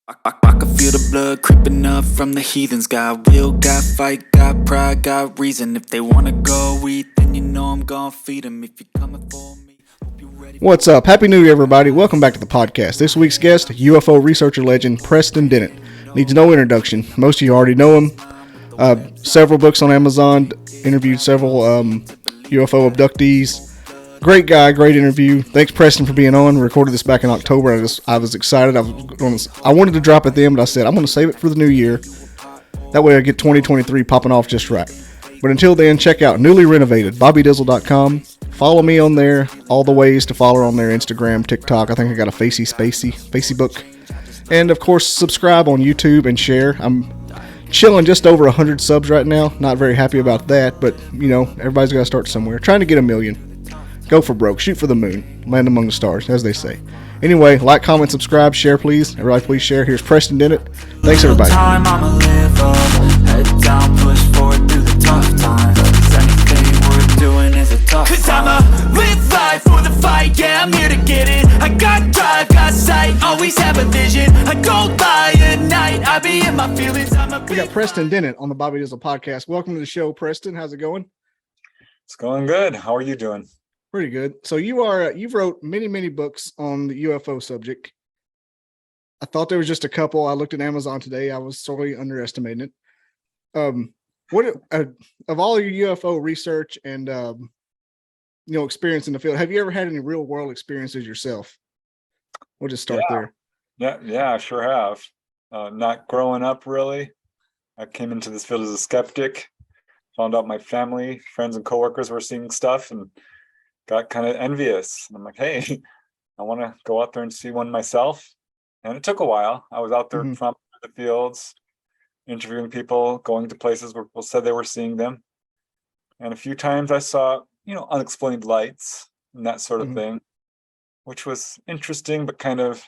I can feel the blood creeping up from the heathens. Got will, got fight, got pride, got reason. If they wanna go eat, then you know I'm gonna feed them. If you're coming for me, hope you're ready. What's up? Happy New Year, everybody. Welcome back to the podcast. This week's guest, UFO researcher legend Preston Dennett. Needs no introduction. Most of you already know him. Several books on Amazon, interviewed several UFO abductees. Great guy, great interview. Thanks, Preston, for being on. We recorded this back in October. I was excited. I wanted to drop it then, but I said I'm going to save it for the new year. That way I get 2023 popping off just right. But until then, check out newly renovated BobbyDizzle.com. Follow me on there. All the ways to follow her on there: Instagram, TikTok. I think I got a Facebook. And of course, subscribe on YouTube and share. I'm chilling just over 100 subs right now. Not very happy about that, but you know, everybody's got to start somewhere. Trying to get 1 million. Go for broke. Shoot for the moon. Land among the stars, as they say. Anyway, like, comment, subscribe, share, please. Everybody, please share. Here's Preston Dennett. Thanks, everybody. Time I'ma live up, head down, push forward through the tough times. 'Cause anything worth doing is a tough. 'Cause I'ma live life for the fight. Yeah, I'm here to get it. I got drive, got sight, always have a vision. I don't lie at night. I be in my feelings. We got Preston Dennett on the Bobby Dizzle podcast. Welcome to the show, Preston. How's it going? It's going good. How are you doing? Pretty good. So you've wrote many books on the UFO subject. I thought there was just a couple. I looked at Amazon today. I was sorely underestimating it. What of all your UFO research and experience in the field, have you ever had any real world experiences yourself? We'll just start there. Yeah, I sure have. Not growing up, really. I came into this field as a skeptic. Found out my family, friends, and coworkers were seeing stuff, and got kind of envious. I'm like, hey, I want to go out there and see one myself. And it took a while. I was out there from the fields, interviewing people, going to places where people said they were seeing them. And a few times I saw, unexplained lights and that sort of thing, which was interesting, but kind of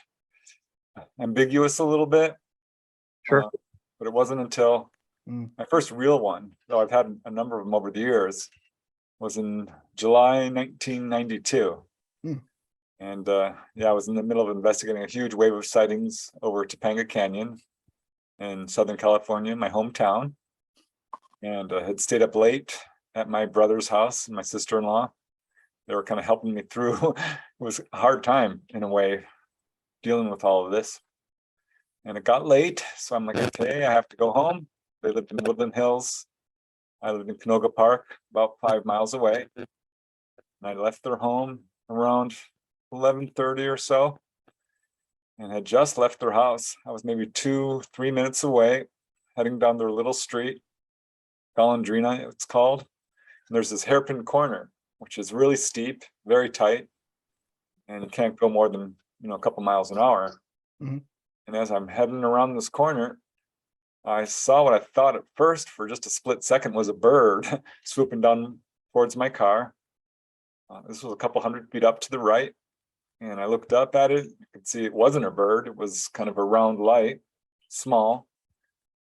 ambiguous a little bit. Sure. But it wasn't until my first real one, though I've had a number of them over the years, was in July 1992. And I was in the middle of investigating a huge wave of sightings over Topanga Canyon in Southern California, my hometown. And had stayed up late at my brother's house and my sister-in-law. They were kind of helping me through. It was a hard time, in a way, dealing with all of this. And it got late, so I'm like, okay, I have to go home. They lived in Woodland Hills. I lived in Canoga Park, about 5 miles away. And I left their home around 11:30 or so, and had just left their house. I was maybe 2-3 minutes away, heading down their little street, Golondrina, it's called. And there's this hairpin corner, which is really steep, very tight, and you can't go more than a couple miles an hour. And as I'm heading around this corner, I saw what I thought at first for just a split second was a bird swooping down towards my car. This was a couple 100 feet up to the right. And I looked up at it. You could see it wasn't a bird. It was kind of a round light, small.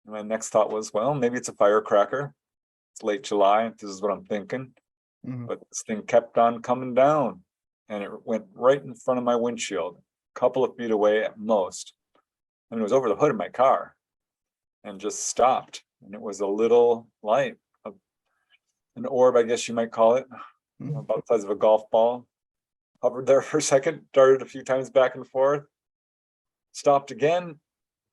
And my next thought was, well, maybe it's a firecracker. It's late July. This is what I'm thinking. But this thing kept on coming down. And it went right in front of my windshield, a couple of feet away at most. And it was over the hood of my car. And just stopped. And it was a little light, an orb, I guess you might call it, about the size of a golf ball. Hovered there for a second, darted a few times back and forth, stopped again,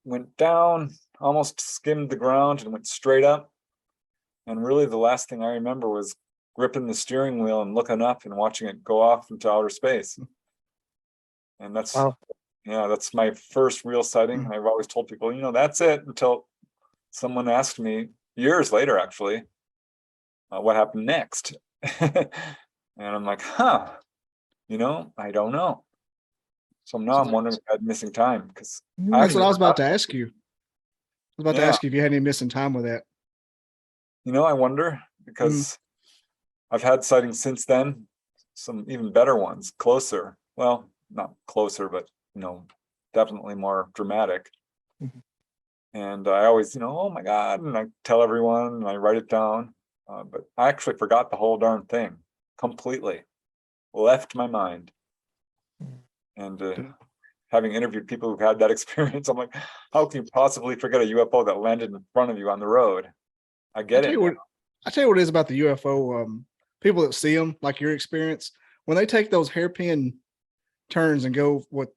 went down, almost skimmed the ground and went straight up. And really the last thing I remember was gripping the steering wheel and looking up and watching it go off into outer space. And that's, that's my first real sighting. I've always told people, that's it, until someone asked me years later, actually, what happened next. And I'm like, I don't know. So now I'm wondering if I had missing time, because that's what I was about to ask you. I was about to ask you if you had any missing time with that. I wonder, because I've had sightings since then, some even better ones, closer. Well, not closer, but definitely more dramatic. And I always, oh my God, and I tell everyone and I write it down. But I actually forgot the whole darn thing completely. Left my mind. And having interviewed people who've had that experience, I'm like, how can you possibly forget a UFO that landed in front of you on the road? I get it. I tell you what it is about the UFO. People that see them, like your experience, when they take those hairpin turns and go what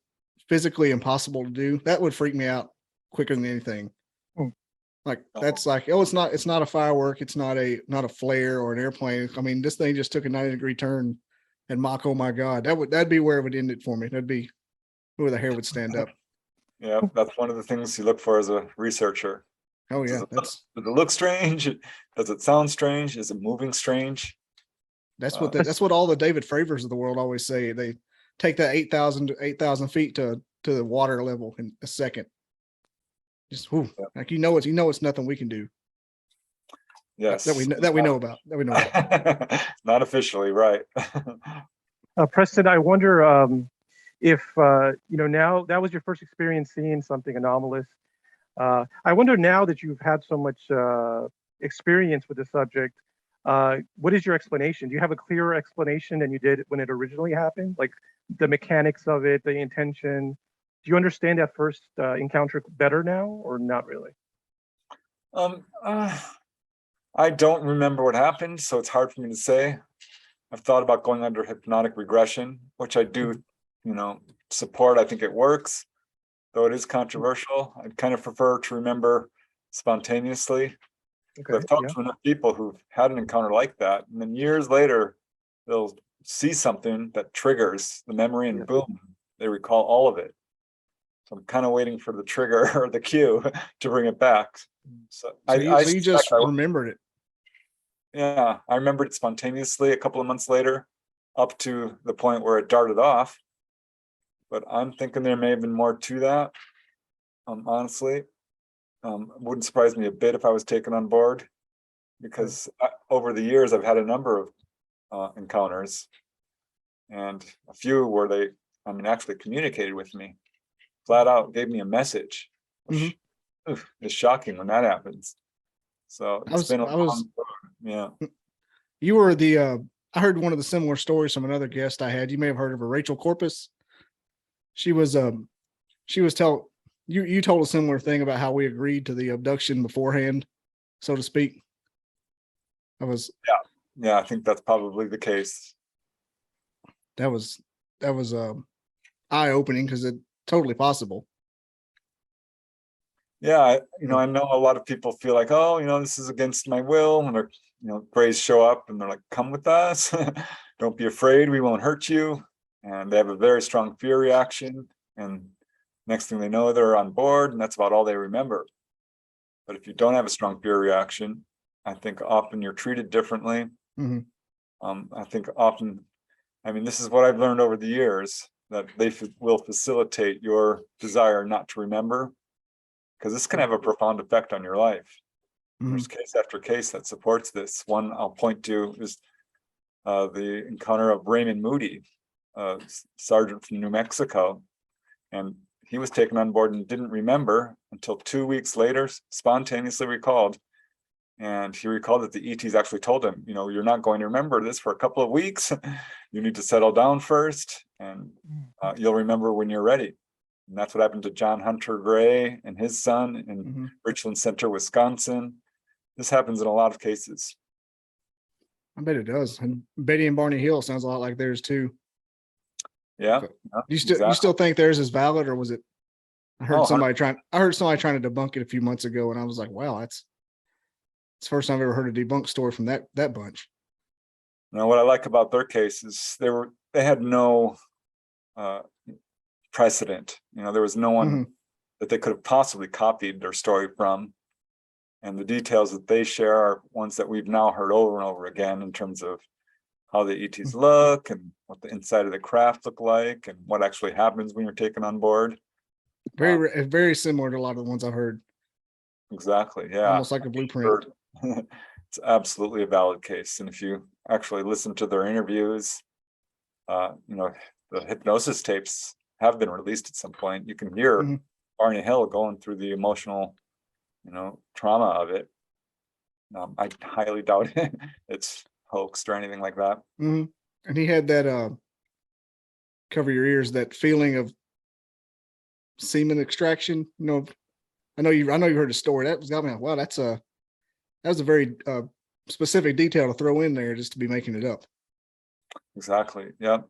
physically impossible to do, that would freak me out quicker than anything. Like that's like, oh, it's not a firework, it's not a flare or an airplane. I mean, this thing just took a 90-degree turn, and mock, oh my God, that'd be where it would end it for me. That'd be where the hair would stand up. Yeah, that's one of the things you look for as a researcher. Oh yeah, does it look strange? Does it sound strange? Is it moving strange? That's what all the David Fravors of the world always say. They take that 8,000 feet to the water level in a second. Just like it's nothing we can do. Yes, that we know about. Not officially, right? Preston, I wonder if now that was your first experience seeing something anomalous. I wonder, now that you've had so much experience with the subject, what is your explanation? Do you have a clearer explanation than you did when it originally happened? Like the mechanics of it, the intention. Do you understand that first encounter better now, or not really? I don't remember what happened, so it's hard for me to say. I've thought about going under hypnotic regression, which I do, support. I think it works, though it is controversial. I'd kind of prefer to remember spontaneously. Okay, I've talked to enough people who've had an encounter like that, and then years later, they'll see something that triggers the memory, and boom, they recall all of it. So I'm kind of waiting for the trigger or the cue to bring it back. So you just remembered it. Yeah, I remembered it spontaneously a couple of months later, up to the point where it darted off. But I'm thinking there may have been more to that. Honestly, it wouldn't surprise me a bit if I was taken on board, because over the years I've had a number of encounters, and a few where they, actually communicated with me, flat out gave me a message, which is shocking when that happens. So it's been a long road. Yeah. You were I heard one of the similar stories from another guest I had. You may have heard of her, Rachel Corpus. You told a similar thing about how we agreed to the abduction beforehand, so to speak. Yeah, I think that's probably the case. That was eye-opening, because it's totally possible. Yeah, I know a lot of people feel like, oh, this is against my will, and they're, Greys show up and they're like, come with us, don't be afraid, we won't hurt you, and they have a very strong fear reaction, and next thing they know, they're on board, and that's about all they remember. But if you don't have a strong fear reaction, I think often you're treated differently. I think often, this is what I've learned over the years, that they will facilitate your desire not to remember, because this can have a profound effect on your life. There's case after case that supports this. One I'll point to is the encounter of Raymond Moody, sergeant from New Mexico, and he was taken on board and didn't remember until 2 weeks later, spontaneously recalled. And he recalled that the ETs actually told him, you're not going to remember this for a couple of weeks. You need to settle down first, and you'll remember when you're ready. And that's what happened to John Hunter Gray and his son in Richland Center, Wisconsin. This happens in a lot of cases. I bet it does. And Betty and Barney Hill sounds a lot like theirs too. Yeah. You still think theirs is valid, or was it? I heard somebody trying to debunk it a few months ago, and I was like, wow, it's the first time I've ever heard a debunked story from that bunch. Now, what I like about their case is they had no precedent. There was no one that they could have possibly copied their story from. And the details that they share are ones that we've now heard over and over again, in terms of how the ETs look, and what the inside of the craft look like, and what actually happens when you're taken on board. Very similar to a lot of the ones I've heard. Exactly. Yeah. Almost like a blueprint. It's absolutely a valid case. And if you actually listen to their interviews, the hypnosis tapes have been released at some point. You can hear Barney Hill going through the emotional, trauma of it. I highly doubt it's hoaxed or anything like that. And he had that cover your ears, that feeling of semen extraction. I know you heard a story that was got me like, wow, that was a very specific detail to throw in there just to be making it up. Exactly. Yep.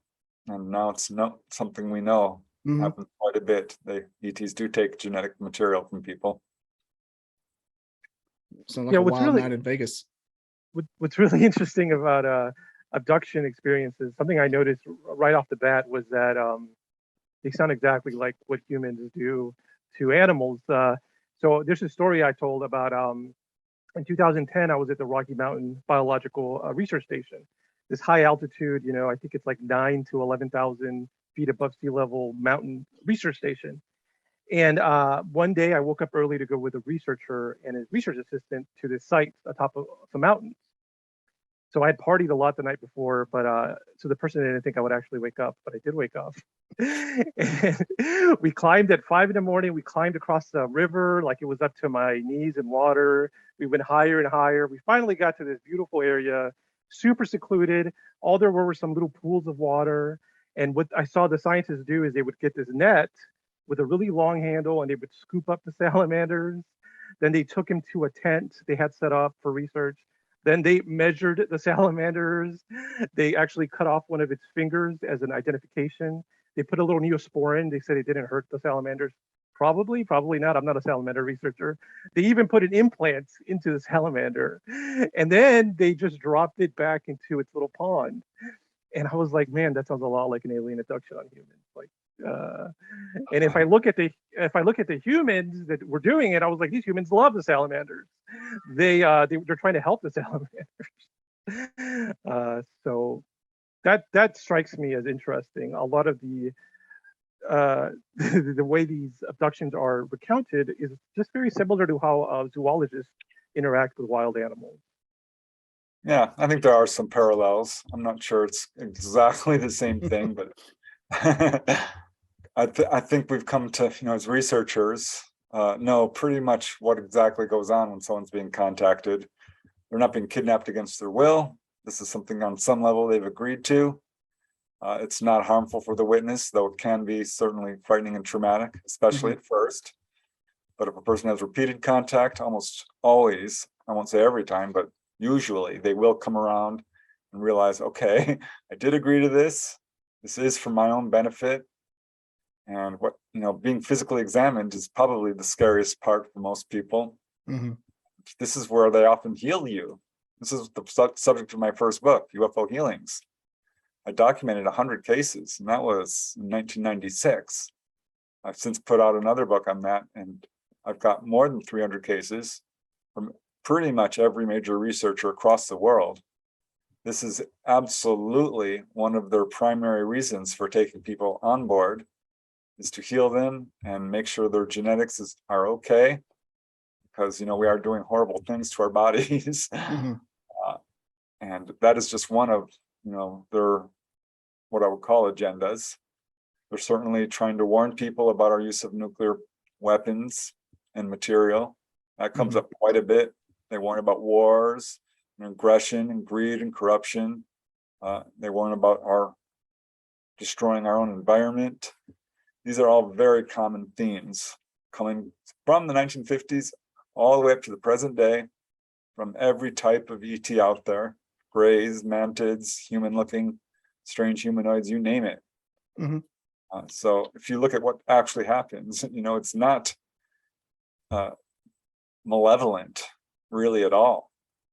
And now it's not something we know happens quite a bit. ETs do take genetic material from people. Sounds like a wild night in Vegas. What's really interesting about abduction experiences, something I noticed right off the bat was that they sound exactly like what humans do to animals. So there's a story I told about in 2010, I was at the Rocky Mountain Biological Research Station, this high altitude, I think it's like 9 to 11,000 feet above sea level mountain research station. And one day I woke up early to go with a researcher and his research assistant to this site atop of the mountains. So I had partied a lot the night before, but so the person didn't think I would actually wake up, but I did wake up. And we climbed at 5 a.m. We climbed across the river like it was up to my knees in water. We went higher and higher. We finally got to this beautiful area, super secluded. All there were some little pools of water. And what I saw the scientists do is they would get this net with a really long handle and they would scoop up the salamanders. Then they took him to a tent they had set up for research. Then they measured the salamanders. They actually cut off one of its fingers as an identification. They put a little neosporin. They said it didn't hurt the salamanders. Probably not. I'm not a salamander researcher. They even put an implant into the salamander. And then they just dropped it back into its little pond. And I was like, man, that sounds a lot like an alien abduction on humans. And if I look at the humans that were doing it, I was like, these humans love the salamanders. They're trying to help the salamanders. So that strikes me as interesting. A lot of the way these abductions are recounted is just very similar to how zoologists interact with wild animals. Yeah, I think there are some parallels. I'm not sure it's exactly the same thing, but I think we've come to, as researchers, know pretty much what exactly goes on when someone's being contacted. They're not being kidnapped against their will. This is something on some level they've agreed to. It's not harmful for the witness, though it can be certainly frightening and traumatic, especially at first. But if a person has repeated contact, almost always, I won't say every time, but usually they will come around and realize, okay, I did agree to this. This is for my own benefit. And what, being physically examined is probably the scariest part for most people. This is where they often heal you. This is the subject of my first book, UFO Healings. I documented 100 cases, and that was in 1996. I've since put out another book on that, and I've got more than 300 cases from pretty much every major researcher across the world. This is absolutely one of their primary reasons for taking people on board, is to heal them and make sure their genetics are okay, because we are doing horrible things to our bodies. And that is just one of their, what I would call, agendas. They're certainly trying to warn people about our use of nuclear weapons and material. That comes up quite a bit. They warn about wars and aggression and greed and corruption. They warn about our destroying our own environment. These are all very common themes coming from the 1950s all the way up to the present day, from every type of ET out there: grays, mantids, human-looking, strange humanoids, you name it. So if you look at what actually happens, it's not malevolent really at all.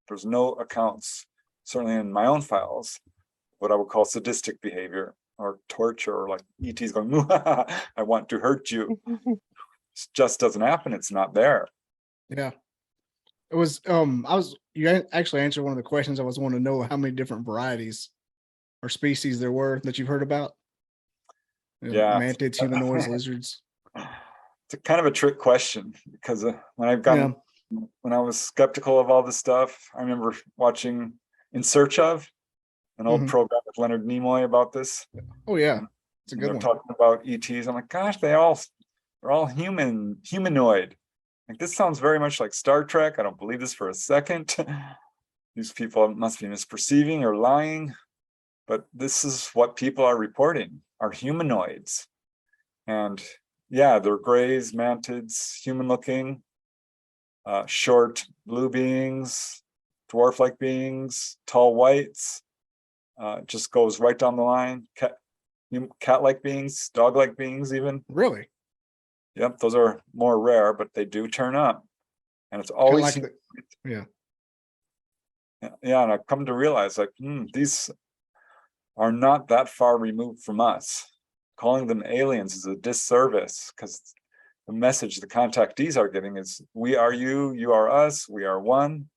There's no accounts, certainly in my own files, what I would call sadistic behavior or torture, or like ETs going, I want to hurt you. It just doesn't happen. It's not there. Yeah. It was, you actually answered one of the questions I was wanting to know, how many different varieties or species there were that you've heard about. Yeah. Mantids, humanoids, lizards. It's a kind of a trick question, because when I was skeptical of all this stuff, I remember watching In Search Of, an old program with Leonard Nimoy about this. Oh yeah, it's a good one. They're talking about ETs. I'm like, gosh, they're all humanoid. Like, this sounds very much like Star Trek. I don't believe this for a second. These people must be misperceiving or lying. But this is what people are reporting, are humanoids. And Yeah, they're grays, mantids, human-looking, short blue beings, dwarf-like beings, tall whites. Just goes right down the line. Cat-like beings, dog-like beings, even. Really? Yep, those are more rare, but they do turn up, and it's Kinda always like yeah. yeah. And I've come to realize, like, these are not that far removed from us. Calling them aliens is a disservice, because the message the contactees are getting is, we are you, you are us, we are one.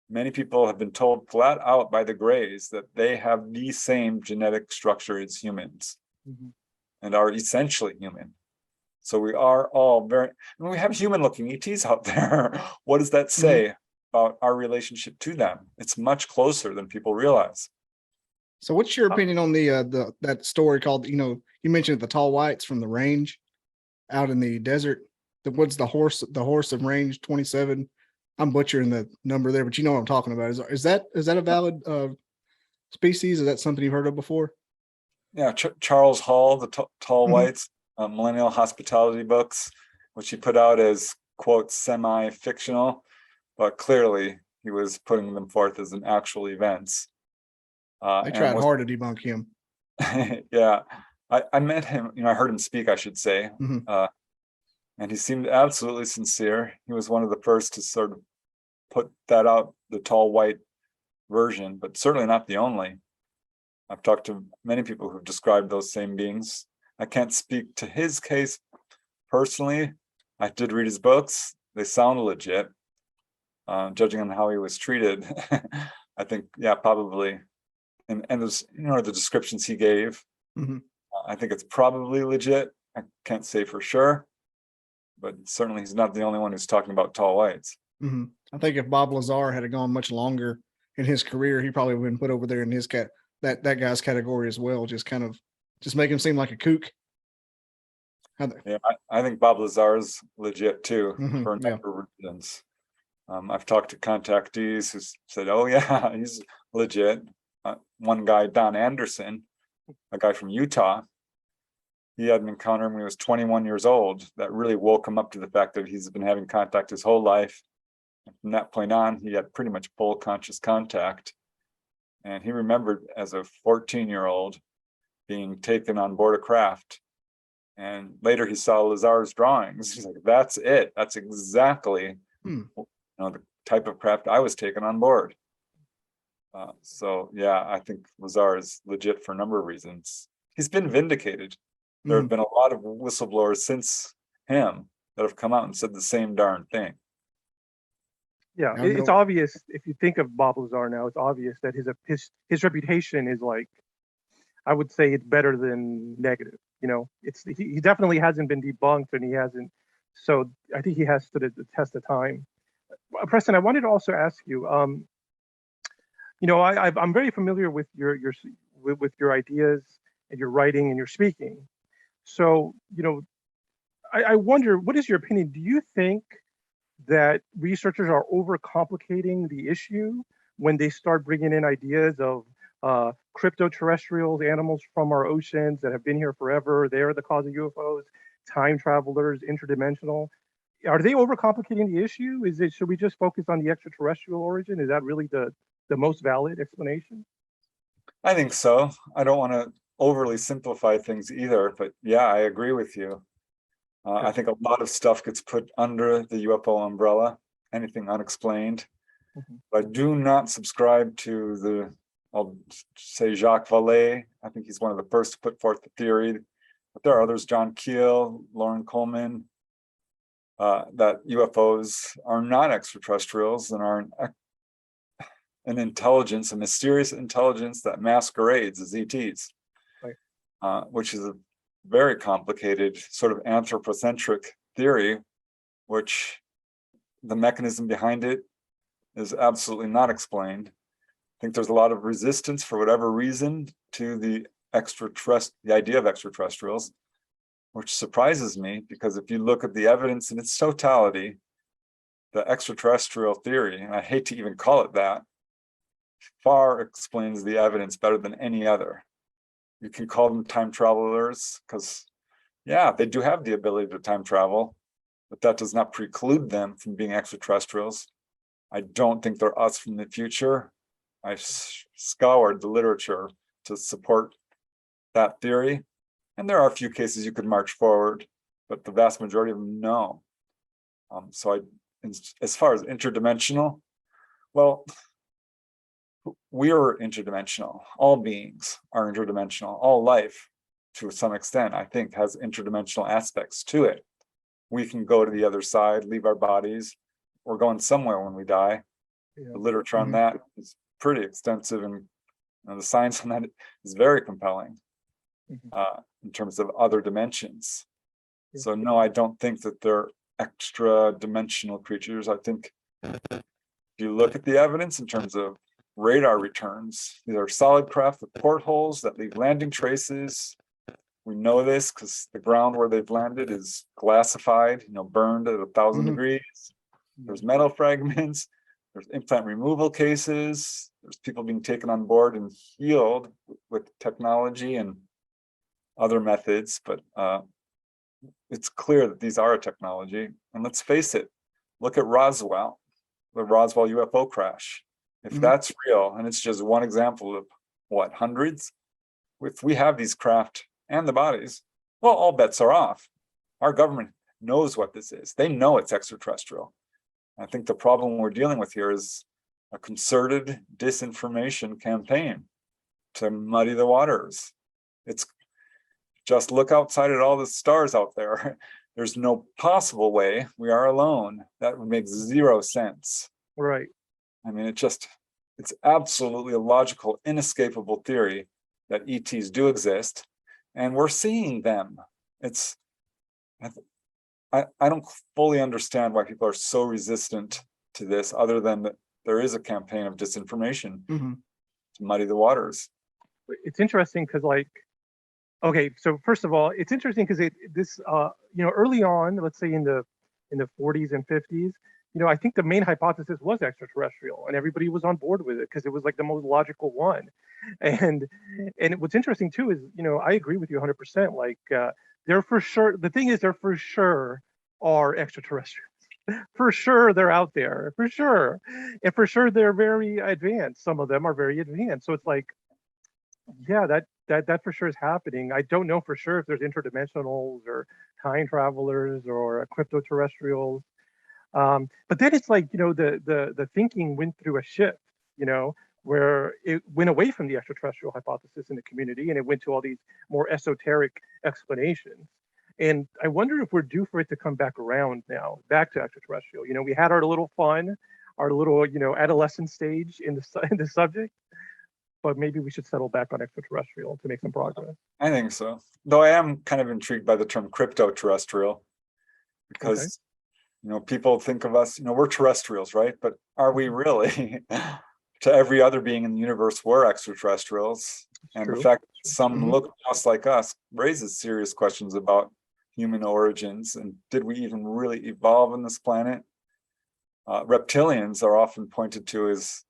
Many people have been told flat out by the Greys that they have the same genetic structure as humans and are essentially human. So we are all we have human-looking ETs out there. What does that say about our relationship to them? It's much closer than people realize. So what's your opinion on the that story called, you mentioned the tall whites from the range out in the desert? What's the horse of range 27? I'm butchering the number there, but you know what I'm talking about. Is that a valid species? Is that something you've heard of before? Yeah, Charles Hall, the tall whites, Millennial Hospitality books, which he put out as, quote, semi-fictional, but clearly he was putting them forth as an actual events. They tried hard to debunk him. Yeah, I met him, I heard him speak, I should say, and he seemed absolutely sincere. He was one of the first to sort of put that out, the tall white version, but certainly not the only. I've talked to many people who've described those same beings. I can't speak to his case personally. I did read his books. They sound legit. Judging on how he was treated, I think, yeah, probably. And there's, the descriptions he gave. I think it's probably legit. I can't say for sure, but certainly he's not the only one who's talking about tall whites. I think if Bob Lazar had gone much longer in his career, he probably would have been put over there in his that guy's category as well. Just make him seem like a kook. Yeah, I think Bob Lazar is legit too, for a number of reasons. I've talked to contactees who said, "Oh yeah, he's legit." One guy, Don Anderson, a guy from Utah, he had an encounter when he was 21 years old that really woke him up to the fact that he's been having contact his whole life. From that point on, he had pretty much full conscious contact. And he remembered as a 14-year-old being taken on board a craft. And later he saw Lazar's drawings. He's like, that's it. That's exactly the type of craft I was taken on board. So yeah, I think Lazar is legit for a number of reasons. He's been vindicated. There have been a lot of whistleblowers since him that have come out and said the same darn thing. Yeah, it's obvious. If you think of Bob Lazar now, it's obvious that his reputation is, like, I would say it's better than negative. He definitely hasn't been debunked, and he hasn't. So I think he has stood the test of time. Preston, I wanted to also ask you. I'm very familiar with your ideas and your writing and your speaking. So I wonder, what is your opinion? Do you think that researchers are overcomplicating the issue when they start bringing in ideas of crypto-terrestrials, animals from our oceans that have been here forever? They are the cause of UFOs, time travelers, interdimensional. Are they overcomplicating the issue? Should we just focus on the extraterrestrial origin? Is that really the most valid explanation? I think so. I don't want to overly simplify things either, but yeah, I agree with you. I think a lot of stuff gets put under the UFO umbrella, anything unexplained. But I do not subscribe to I'll say Jacques Vallée. I think he's one of the first to put forth the theory. But there are others, John Keel, Lauren Coleman, that UFOs are not extraterrestrials and are an intelligence, a mysterious intelligence that masquerades as ETs, which is a very complicated sort of anthropocentric theory, which the mechanism behind it is absolutely not explained. I think there's a lot of resistance for whatever reason to the idea of extraterrestrials, which surprises me, because if you look at the evidence in its totality, the extraterrestrial theory, and I hate to even call it that, far explains the evidence better than any other. You can call them time travelers because yeah, they do have the ability to time travel, but that does not preclude them from being extraterrestrials. I don't think they're us from the future. I've scoured the literature to support that theory, and there are a few cases you could march forward, but the vast majority of them, no. As far as interdimensional, well, we are interdimensional. All beings are interdimensional. All life, to some extent, I think, has interdimensional aspects to it. We can go to the other side, leave our bodies. We're going somewhere when we die. Yeah. The literature on that is pretty extensive, and the science on that is very compelling in terms of other dimensions. So no, I don't think that they're extra dimensional creatures. I think if you look at the evidence in terms of radar returns, these are solid craft with portholes that leave landing traces. We know this because the ground where they've landed is glassified, burned at 1,000 degrees. There's metal fragments. There's implant removal cases. There's people being taken on board and healed with technology and other methods. But it's clear that these are a technology. And let's face it, look at Roswell, the Roswell UFO crash. If that's real, and it's just one example of what, hundreds? If we have these craft and the bodies, well, all bets are off. Our government knows what this is. They know it's extraterrestrial. I think the problem we're dealing with here is a concerted disinformation campaign to muddy the waters. It's just look outside at all the stars out there. There's no possible way we are alone. That would make zero sense. Right. I mean, it's absolutely a logical, inescapable theory that ETs do exist, and we're seeing them. I don't fully understand why people are so resistant to this, other than that there is a campaign of disinformation to muddy the waters. It's interesting because, okay, so first of all, it's interesting because early on, let's say in the 40s and 50s, I think the main hypothesis was extraterrestrial, and everybody was on board with it because it was like the most logical one. And what's interesting too is, I agree with you 100%. They're for sure. The thing is, they're for sure are extraterrestrials. For sure, they're out there. For sure, and for sure, they're very advanced. Some of them are very advanced. So it's like, yeah, that for sure is happening. I don't know for sure if there's interdimensionals or time travelers or cryptoterrestrials. But then it's like, the thinking went through a shift, where it went away from the extraterrestrial hypothesis in the community, and it went to all these more esoteric explanations. And I wonder if we're due for it to come back around now, back to extraterrestrial. We had our little fun, our little, adolescent stage in the subject, but maybe we should settle back on extraterrestrial to make some progress. I think so. Though I am kind of intrigued by the term cryptoterrestrial, because people think of us, we're terrestrials, right? But are we really? To every other being in the universe, we're extraterrestrials. And the fact that some look just like us raises serious questions about human origins. And did we even really evolve on this planet? Reptilians are often pointed to as,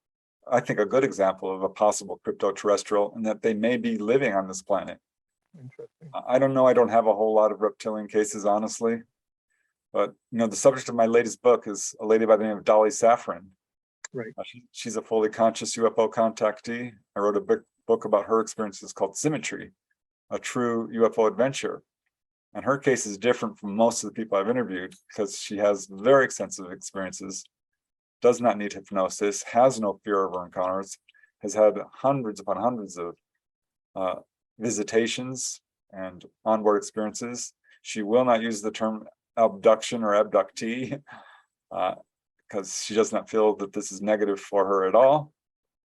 I think, a good example of a possible cryptoterrestrial, and that they may be living on this planet. Interesting. I don't know. I don't have a whole lot of reptilian cases, honestly. But, the subject of my latest book is a lady by the name of Dolly Safran. Right. She's a fully conscious UFO contactee. I wrote a book about her experiences called Symmetry, a true UFO adventure. And her case is different from most of the people I've interviewed because she has very extensive experiences, does not need hypnosis, has no fear of her encounters, has had hundreds upon hundreds of visitations and onboard experiences. She will not use the term abduction or abductee because she does not feel that this is negative for her at all.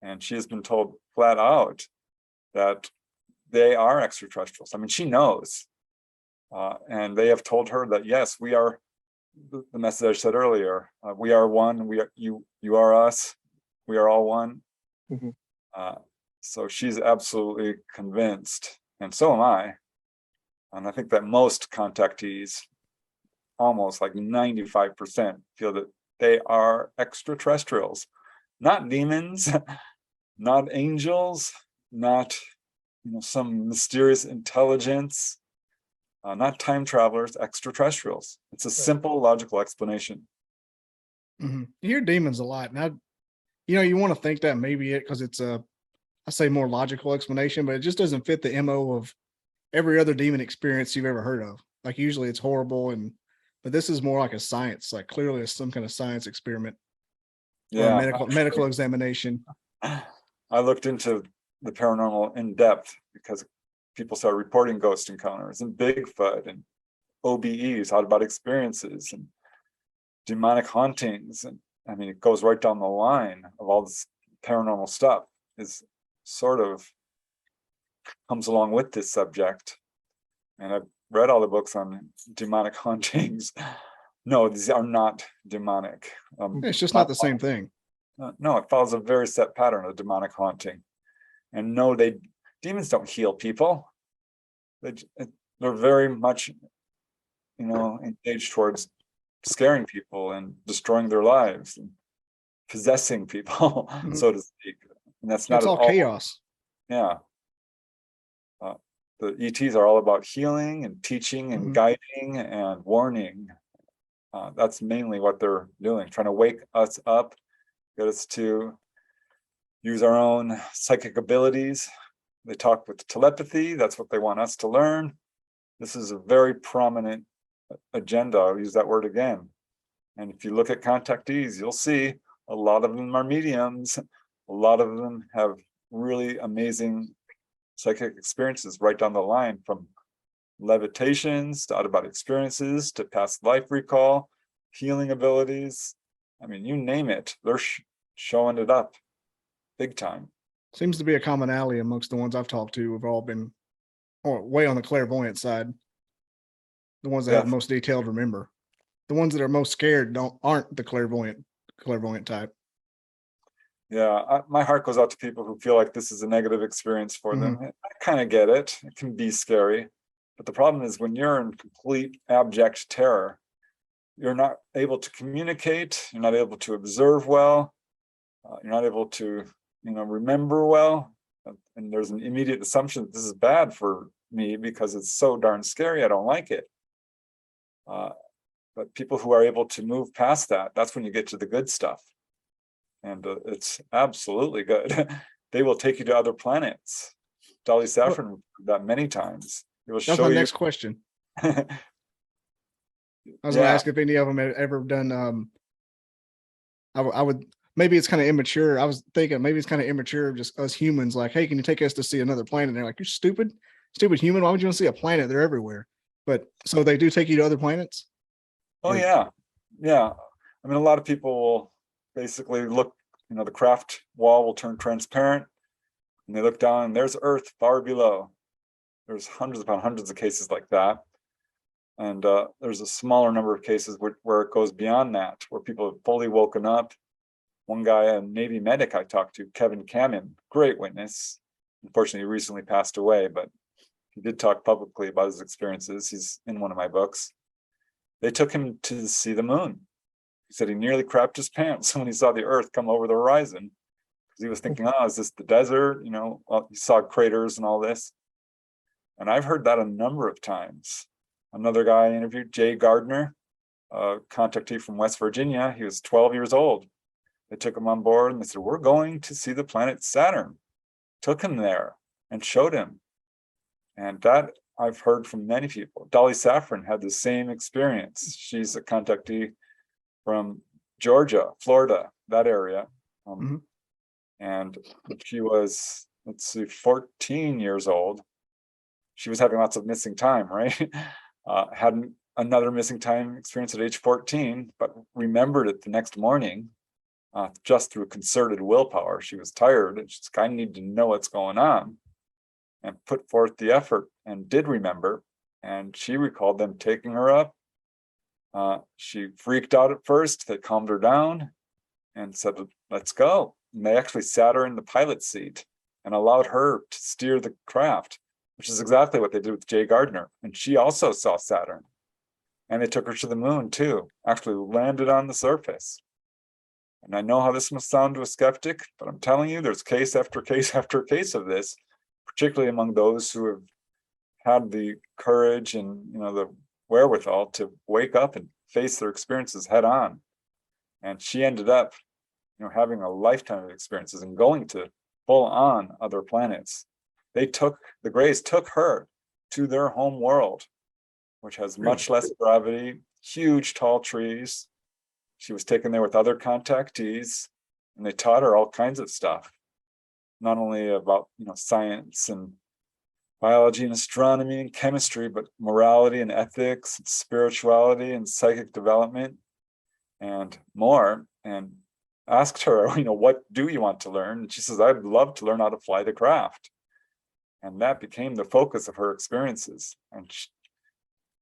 And she has been told flat out that they are extraterrestrials. I mean, she knows. And they have told her that, yes, we are the message I said earlier. We are one. You are us. We are all one. So she's absolutely convinced, and so am I. And I think that most contactees, almost like 95%, feel that they are extraterrestrials, not demons, not angels, not some mysterious intelligence. not time travelers, extraterrestrials. It's a simple logical explanation. Mm-hmm. You hear demons a lot, and you want to think that maybe because it's I say more logical explanation, but it just doesn't fit the MO of every other demon experience you've ever heard of. Like usually it's horrible, but this is more like a science, like clearly it's some kind of science experiment or a medical examination. I looked into the paranormal in depth because people started reporting ghost encounters and Bigfoot and OBEs, out of body experiences, and demonic hauntings. And I mean, it goes right down the line of all this paranormal stuff is sort of comes along with this subject. And I've read all the books on demonic hauntings. No, these are not demonic. It's just not the same thing. No, it follows a very set pattern of demonic haunting. And no, demons don't heal people. They're very much, engaged towards scaring people and destroying their lives and possessing people, so to speak. And that's not all chaos. Yeah. The ETs are all about healing and teaching and guiding and warning. That's mainly what they're doing, trying to wake us up, get us to use our own psychic abilities. They talk with telepathy. That's what they want us to learn. This is a very prominent agenda. I'll use that word again. And if you look at contactees, you'll see a lot of them are mediums. A lot of them have really amazing psychic experiences right down the line, from levitations to out-of-body experiences to past life recall, healing abilities. I mean, you name it, they're showing it up big time. Seems to be a commonality amongst the ones I've talked to. Have all been way on the clairvoyant side. The ones that have the most detailed remember. The ones that are most scared aren't the clairvoyant type. Yeah, my heart goes out to people who feel like this is a negative experience for them. I kind of get it. It can be scary. But the problem is when you're in complete abject terror, you're not able to communicate. You're not able to observe well. You're not able to, remember well. And there's an immediate assumption that this is bad for me because it's so darn scary. I don't like it. But people who are able to move past that, that's when you get to the good stuff. And it's absolutely good. They will take you to other planets. Dolly Safran did that many times. It will That's show my you. next question. I was going to ask if any of them had ever done. I would, maybe it's kind of immature. I was thinking maybe it's kind of immature, just us humans. Like, hey, can you take us to see another planet? And they're like, you're stupid human. Why would you want to see a planet? They're everywhere. But so they do take you to other planets. Oh yeah. I mean, a lot of people will basically look, the craft wall will turn transparent and they look down and there's Earth far below. There's hundreds upon hundreds of cases like that. And there's a smaller number of cases where it goes beyond that, where people have fully woken up. One guy, a Navy medic I talked to, Kevin Cannon, great witness. Unfortunately, he recently passed away, but he did talk publicly about his experiences. He's in one of my books. They took him to see the moon. He said he nearly crapped his pants when he saw the Earth come over the horizon, because he was thinking, is this the desert? He saw craters and all this. And I've heard that a number of times. Another guy I interviewed, Jay Gardner, a contactee from West Virginia. He was 12 years old. They took him on board and they said, we're going to see the planet Saturn. Took him there and showed him. And that I've heard from many people. Dolly Safran had the same experience. She's a contactee from Georgia, Florida, that area. And she was, 14 years old. She was having lots of missing time, right? Had another missing time experience at age 14, but remembered it the next morning just through concerted willpower. She was tired and she's like, I need to know what's going on, and put forth the effort and did remember. And she recalled them taking her up. She freaked out at first. They calmed her down and said, let's go. And they actually sat her in the pilot's seat and allowed her to steer the craft, which is exactly what they did with Jay Gardner. And she also saw Saturn. And they took her to the moon too, actually landed on the surface. And I know how this must sound to a skeptic, but I'm telling you, there's case after case after case of this, particularly among those who have had the courage and the wherewithal to wake up and face their experiences head on. And she ended up having a lifetime of experiences and going to full on other planets. The Greys took her to their home world, which has much less gravity, huge tall trees. She was taken there with other contactees, and they taught her all kinds of stuff, not only about science and biology and astronomy and chemistry, but morality and ethics, and spirituality and psychic development, and more. And asked her, what do you want to learn? And she says, I'd love to learn how to fly the craft. And that became the focus of her experiences. And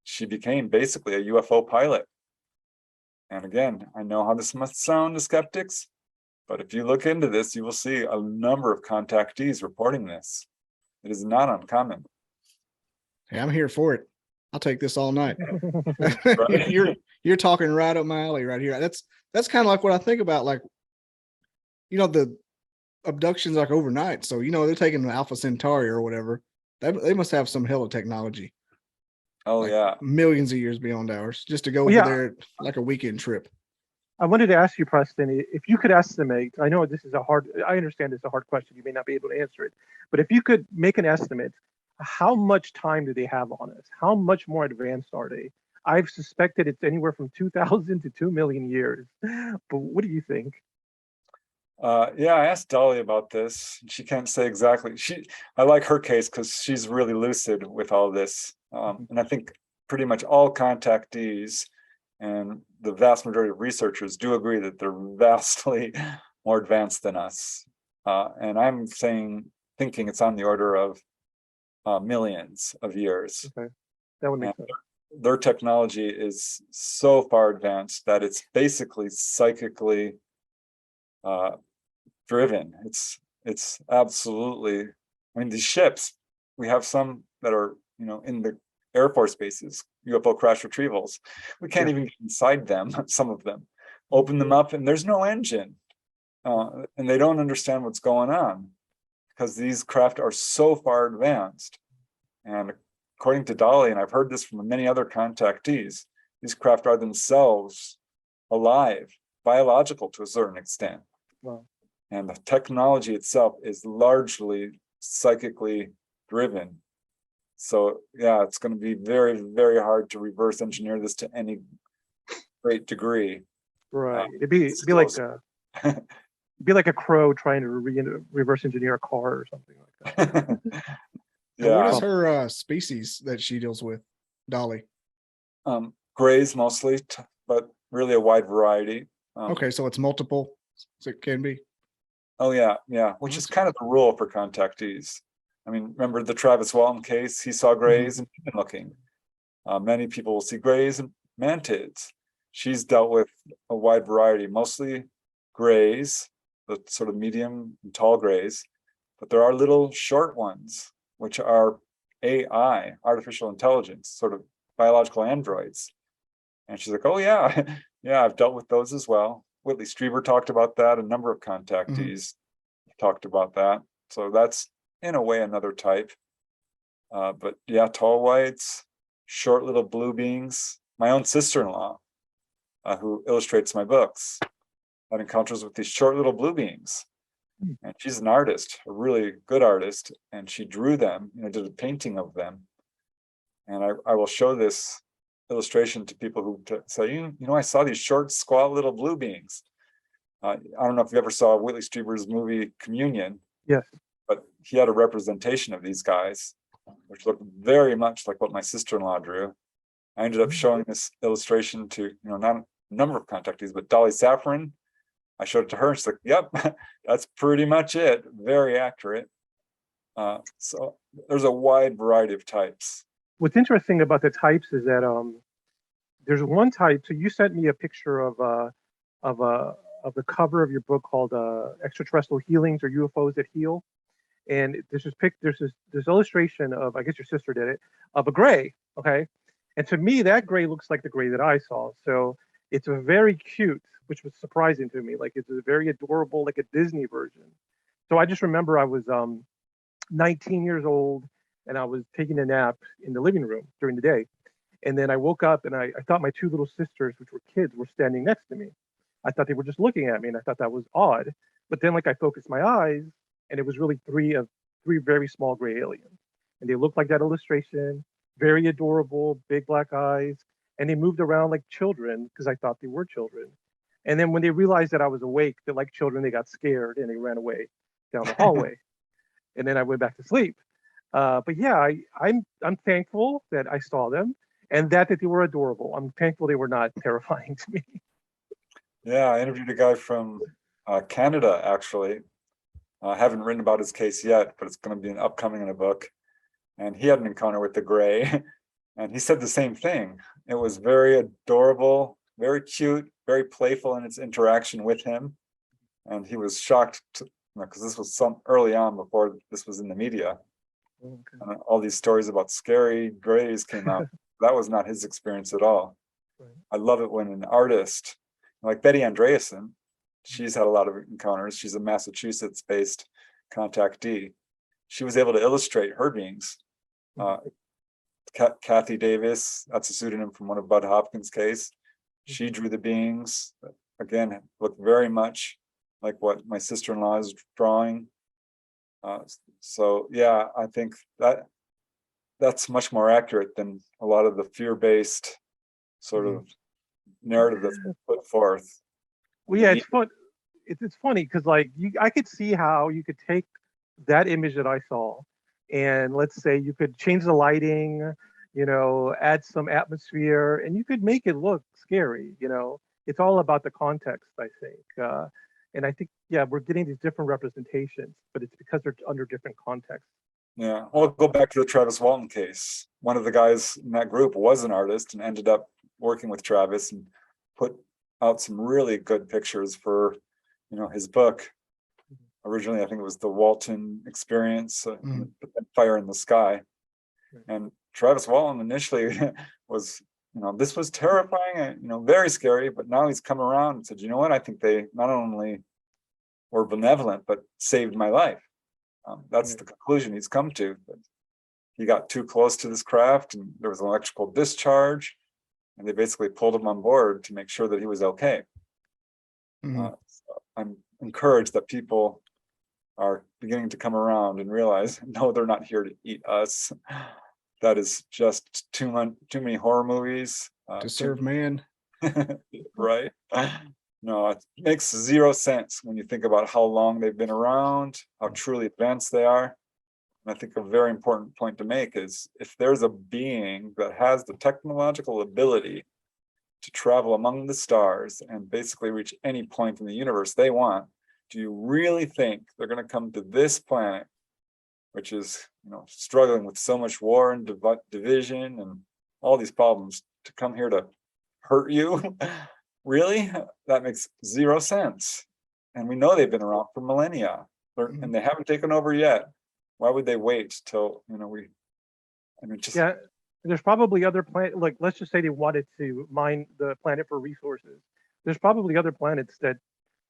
she became basically a UFO pilot. And again, I know how this must sound to skeptics, but if you look into this, you will see a number of contactees reporting this. It is not uncommon. Hey, I'm here for it. I'll take this all night. You're talking right up my alley right here. That's kind of like what I think about, like, the abductions like overnight. So, they're taking Alpha Centauri or whatever. They must have some hell of technology. Oh, like yeah. Millions of years beyond ours just to go over there like a weekend trip. I wanted to ask you, Preston, if you could estimate, I know this is I understand it's a hard question. You may not be able to answer it, but if you could make an estimate, how much time do they have on us? How much more advanced are they? I've suspected it's anywhere from 2,000 to 2 million years. But what do you think? I asked Dolly about this. She can't say exactly. I like her case because she's really lucid with all this. And I think pretty much all contactees and the vast majority of researchers do agree that they're vastly more advanced than us. And I'm thinking it's on the order of millions of years. Okay, that would make sense. Their technology is so far advanced that it's basically psychically driven. It's absolutely, these ships, we have some that are in the Air Force bases, UFO crash retrievals. We can't even get inside them, some of them. Open them up and there's no engine. And they don't understand what's going on because these craft are so far advanced. And according to Dolly, and I've heard this from many other contactees, these craft are themselves alive, biological to a certain extent. Wow. And the technology itself is largely psychically driven. So it's going to be very, very hard to reverse engineer this to any great degree. Right. It'd be like a crow trying to reverse engineer a car or something like that. What is her species that she deals with, Dolly? Greys mostly, but really a wide variety. Okay, so it's multiple, so it can be. Oh yeah, which is kind of the rule for contactees. Remember the Travis Walton case? He saw greys and human looking. Many people will see greys and mantids. She's dealt with a wide variety, mostly greys, the sort of medium and tall greys, but there are little short ones, which are AI, artificial intelligence, sort of biological androids. And she's like, oh yeah, I've dealt with those as well. Whitley Strieber talked about that. A number of contactees talked about that. So that's in a way another type. But tall whites, short little blue beings. My own sister-in-law, who illustrates my books, had encounters with these short little blue beings. And she's an artist, a really good artist, and she drew them, did a painting of them. And I will show this illustration to people who say, I saw these short, squat little blue beings. I don't know if you ever saw Whitley Strieber's movie Communion. Yes. But he had a representation of these guys, which looked very much like what my sister-in-law drew. I ended up showing this illustration to, not a number of contactees, but Dolly Safran. I showed it to her and she's like, yep, that's pretty much it. Very accurate. So there's a wide variety of types. What's interesting about the types is that there's one type. So you sent me a picture of the cover of your book called Extraterrestrial Healings or UFOs That Heal. And there's this illustration of, I guess your sister did it, of a gray, okay? And to me, that gray looks like the gray that I saw. So it's a very cute, which was surprising to me. Like it's a very adorable, like a Disney version. So I just remember I was 19 years old and I was taking a nap in the living room during the day. And then I woke up and I thought my two little sisters, which were kids, were standing next to me. I thought they were just looking at me, and I thought that was odd. But then, like, I focused my eyes, and it was really three very small gray aliens, and they looked like that illustration, very adorable, big black eyes, and they moved around like children because I thought they were children. And then when they realized that I was awake, they're like children, they got scared and they ran away down the hallway. And then I went back to sleep. But yeah, I'm thankful that I saw them, and that they were adorable. I'm thankful they were not terrifying to me. Yeah, I interviewed a guy from Canada, actually. I haven't written about his case yet, but it's going to be an upcoming in a book. And he had an encounter with the gray, and he said the same thing. It was very adorable, very cute, very playful in its interaction with him. And he was shocked because this was some early on before this was in the media. Okay. And all these stories about scary grays came out. That was not his experience at all. Right. I love it when an artist like Betty Andreasen, she's had a lot of encounters. She's a Massachusetts-based contactee. She was able to illustrate her beings. Kathy Davis, that's a pseudonym from one of Bud Hopkins' case. She drew the beings. Again, looked very much like what my sister-in-law is drawing. So yeah, I think that's much more accurate than a lot of the fear-based sort of narrative that's been put forth. Well, yeah, it's fun. It's funny because like I could see how you could take that image that I saw, and let's say you could change the lighting, add some atmosphere, and you could make it look scary. It's all about the context, I think. And I think, yeah, we're getting these different representations, but it's because they're under different contexts. Yeah, well, go back to the Travis Walton case. One of the guys in that group was an artist and ended up working with Travis and put out some really good pictures for, his book. Originally, I think it was the Walton Experience, Fire in the Sky. And Travis Walton initially was, this was terrifying, very scary, but now he's come around and said, you know what, I think they not only were benevolent, but saved my life. That's the conclusion he's come to. He got too close to this craft and there was an electrical discharge, and they basically pulled him on board to make sure that he was okay. So I'm encouraged that people are beginning to come around and realize, no, they're not here to eat us. That is just too many horror movies. To serve man. Right? No, it makes zero sense when you think about how long they've been around, how truly advanced they are. And I think a very important point to make is if there's a being that has the technological ability to travel among the stars and basically reach any point in the universe they want, do you really think they're going to come to this planet, which is, struggling with so much war and division and all these problems, to come here to hurt you? Really? That makes zero sense. And we know they've been around for millennia, and they haven't taken over yet. Why would they wait till, Yeah, there's probably other planets, like let's just say they wanted to mine the planet for resources. There's probably other planets that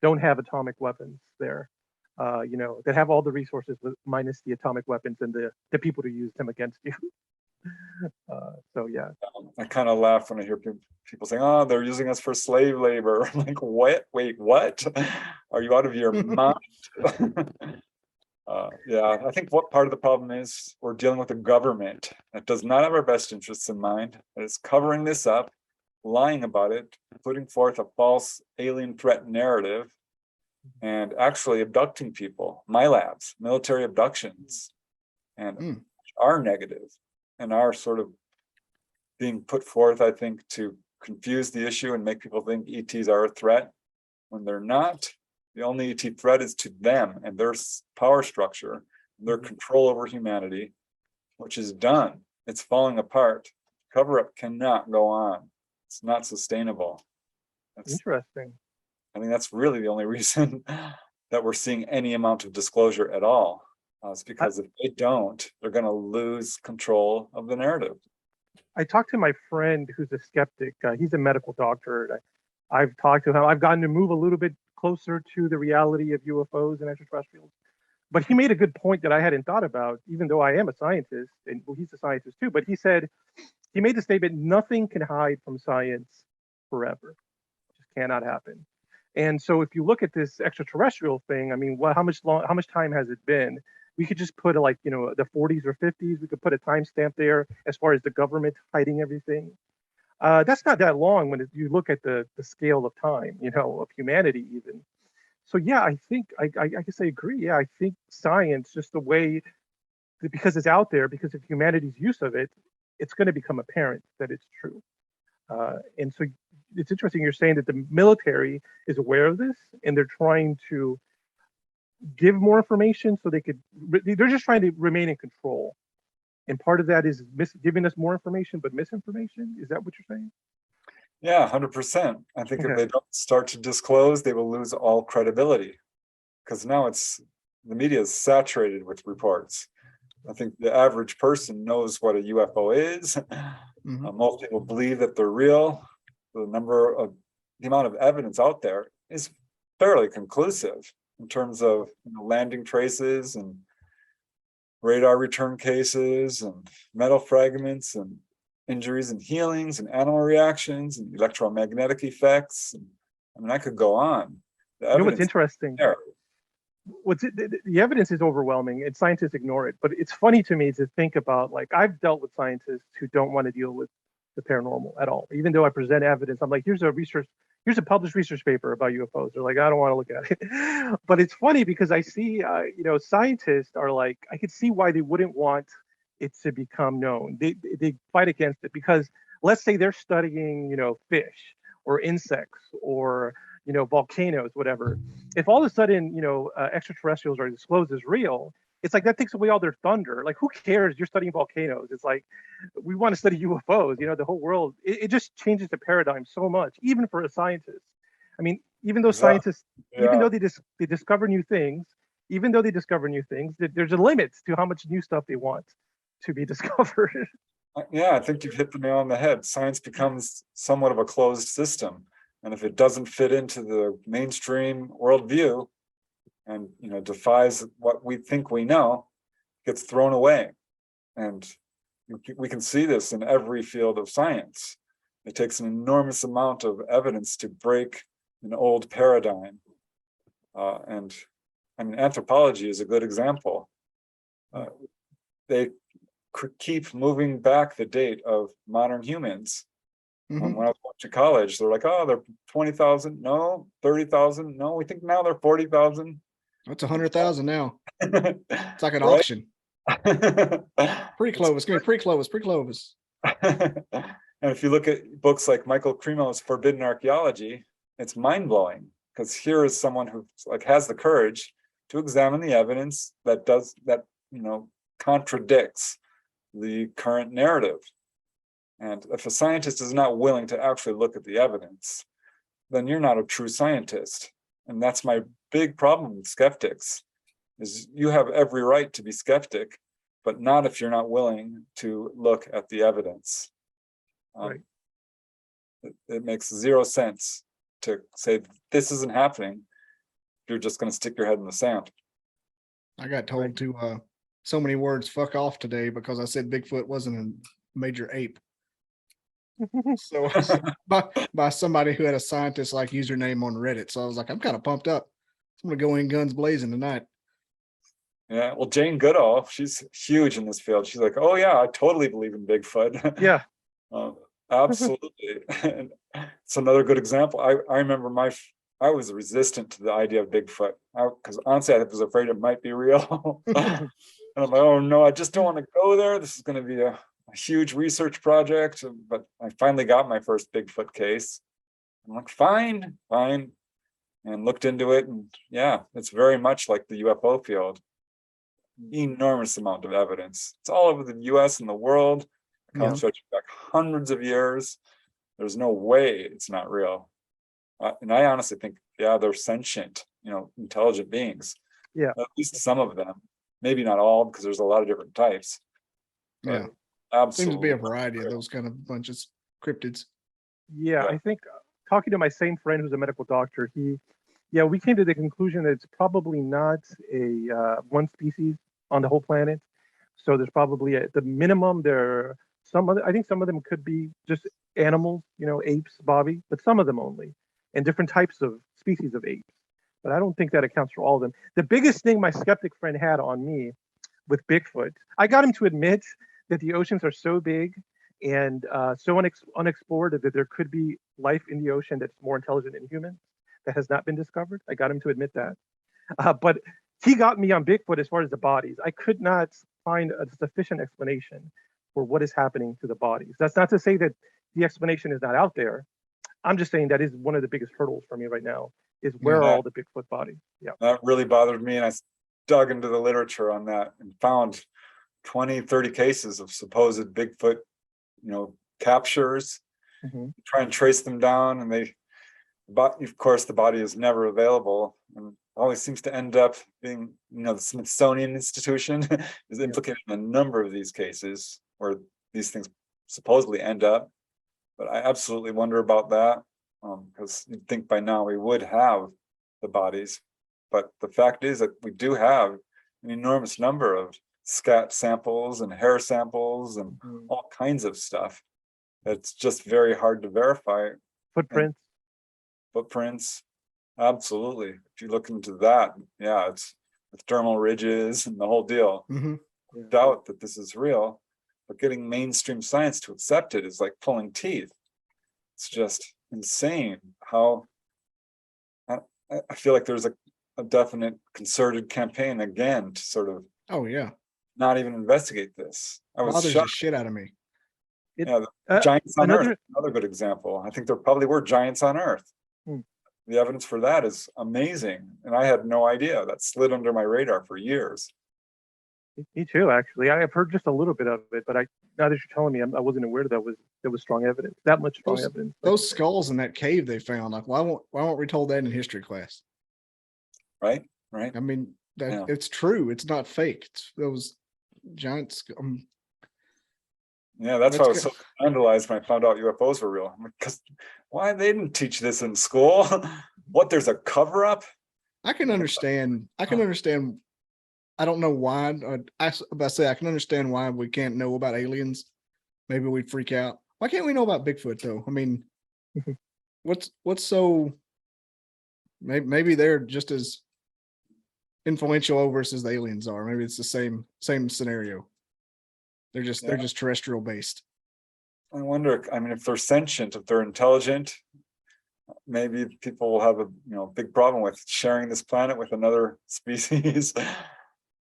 don't have atomic weapons there, that have all the resources minus the atomic weapons and the people to use them against you. So yeah. I kind of laugh when I hear people saying, oh, they're using us for slave labor. I'm like, what? Wait, what? Are you out of your mind? Yeah, I think what part of the problem is we're dealing with a government that does not have our best interests in mind, that is covering this up, lying about it, putting forth a false alien threat narrative, and actually abducting people, MILABs, military abductions, and are negative and are sort of being put forth, I think, to confuse the issue and make people think ETs are a threat when they're not. The only ET threat is to them and their power structure, their control over humanity, which is done. It's falling apart. Cover-up cannot go on. It's not sustainable. Interesting. I think that's really the only reason that we're seeing any amount of disclosure at all. It's because if they don't, they're going to lose control of the narrative. I talked to my friend who's a skeptic. He's a medical doctor. I've talked to him. I've gotten to move a little bit closer to the reality of UFOs and extraterrestrials. But he made a good point that I hadn't thought about, even though I am a scientist, and well, he's a scientist too. But he made the statement, nothing can hide from science forever. It just cannot happen. And so if you look at this extraterrestrial thing, I mean, how much time has it been? We could just put like, the 40s or 50s. We could put a timestamp there as far as the government hiding everything. That's not that long when you look at the scale of time, of humanity even. So yeah, I think I guess I agree. Yeah, I think science, just the way, because it's out there, because of humanity's use of it, it's going to become apparent that it's true. And so it's interesting you're saying that the military is aware of this and they're trying to give more information so they're just trying to remain in control. And part of that is giving us more information, but misinformation. Is that what you're saying? Yeah, 100%. I think Okay. if they don't start to disclose, they will lose all credibility, because now the media is saturated with reports. I think the average person knows what a UFO is. Most people believe that they're real. The amount of evidence out there is fairly conclusive in terms of landing traces and radar return cases and metal fragments and injuries and healings and animal reactions and electromagnetic effects. I mean, I could go on. What's interesting? The evidence is overwhelming and scientists ignore it. But it's funny to me to think about, like, I've dealt with scientists who don't want to deal with the paranormal at all. Even though I present evidence, I'm like, here's a published research paper about UFOs. They're like, I don't want to look at it. But it's funny because I see, scientists are like, I could see why they wouldn't want it to become known. They fight against it because let's say they're studying, fish or insects or volcanoes, whatever. If all of a sudden, extraterrestrials are disclosed as real, it's like that takes away all their thunder. Like, who cares? You're studying volcanoes. It's like, we want to study UFOs. The whole world. It just changes the paradigm so much, even for a scientist. I mean, even though scientists, even though they discover new things, there's a limit to how much new stuff they want to be discovered. Yeah, I think you've hit the nail on the head. Science becomes somewhat of a closed system. And if it doesn't fit into the mainstream worldview and defies what we think we know, it gets thrown away. And we can see this in every field of science. It takes an enormous amount of evidence to break an old paradigm. And I mean, anthropology is a good example. They keep moving back the date of modern humans. When I was going to college, they're like, oh, they're 20,000. No, 30,000. No, we think now they're 40,000. That's 100,000 now. It's like an auction. Pre-Clovis, give me pre-Clovis. And if you look at books like Michael Cremo's Forbidden Archaeology, it's mind-blowing, because here is someone who has the courage to examine the evidence that contradicts the current narrative. And if a scientist is not willing to actually look at the evidence, then you're not a true scientist. And that's my big problem with skeptics, is you have every right to be skeptic, but not if you're not willing to look at the evidence. Right. It makes zero sense to say this isn't happening. You're just going to stick your head in the sand. I got told to so many words fuck off today because I said Bigfoot wasn't a major ape. So by somebody who had a scientist like username on Reddit. So I was like, I'm kind of pumped up. I'm gonna go in guns blazing tonight. Yeah, well, Jane Goodall, she's huge in this field. She's like, oh yeah, I totally believe in Bigfoot. Yeah. Absolutely. And it's another good example. I remember I was resistant to the idea of Bigfoot because honestly, I was afraid it might be real. And I'm like, oh no, I just don't want to go there. This is going to be a huge research project. But I finally got my first Bigfoot case. I'm like, fine, and looked into it. And yeah, it's very much like the UFO field. Enormous amount of evidence. It's all over the US and the world. It comes stretching back hundreds of years. There's no way it's not real. And I honestly think, yeah, they're sentient, intelligent beings. Yeah. At least some of them. Maybe not all, because there's a lot of different types. Yeah. Absolutely. Seems to be a variety of those kind of bunches, cryptids. Yeah, I think talking to my same friend who's a medical doctor, he Yeah, we came to the conclusion that it's probably not a one species on the whole planet. So there's probably at the minimum there are some other. I think some of them could be just animals, apes, Bobby, but some of them only, and different types of species of apes. But I don't think that accounts for all of them. The biggest thing my skeptic friend had on me with Bigfoot, I got him to admit that the oceans are so big and so unexplored that there could be life in the ocean that's more intelligent than humans that has not been discovered. I got him to admit that. But he got me on Bigfoot as far as the bodies. I could not find a sufficient explanation for what is happening to the bodies. That's not to say that the explanation is not out there. I'm just saying that is one of the biggest hurdles for me right now is where are all the Bigfoot bodies? Yeah. That really bothered me. And I dug into the literature on that and found 20, 30 cases of supposed Bigfoot, captures. Try and trace them down, and but of course the body is never available, and always seems to end up being, the Smithsonian Institution is implicated in a number of these cases where these things supposedly end up. But I absolutely wonder about that, because you'd think by now we would have the bodies. But the fact is that we do have an enormous number of scat samples and hair samples and all kinds of stuff. It's just very hard to verify. Footprints, absolutely. If you look into that, it's with dermal ridges and the whole deal. Doubt that this is real, but getting mainstream science to accept it is like pulling teeth. It's just insane how I feel like there's a definite concerted campaign again to sort of not even investigate this. I was bothers shocked. the shit out of me. The giants on Earth, another good example. I think there probably were giants on Earth. The evidence for that is amazing, and I had no idea. That slid under my radar for years. Me too, actually. I have heard just a little bit of it, but now that you're telling me, I wasn't aware that was strong evidence. That much strong evidence. Those skulls in that cave they found, like why weren't we told that in history class? Right. I mean, it's true. It's not fake. It's those giants. That's why I was so scandalized when I found out UFOs were real. I'm like, because why they didn't teach this in school? What, there's a cover up? I can understand. I don't know why. I can understand why we can't know about aliens. Maybe we'd freak out. Why can't we know about Bigfoot though? I mean, what's so? Maybe they're just as influential over us as the aliens are. Maybe it's the same scenario. They're just terrestrial based. I wonder, if they're sentient, if they're intelligent, maybe people will have a big problem with sharing this planet with another species.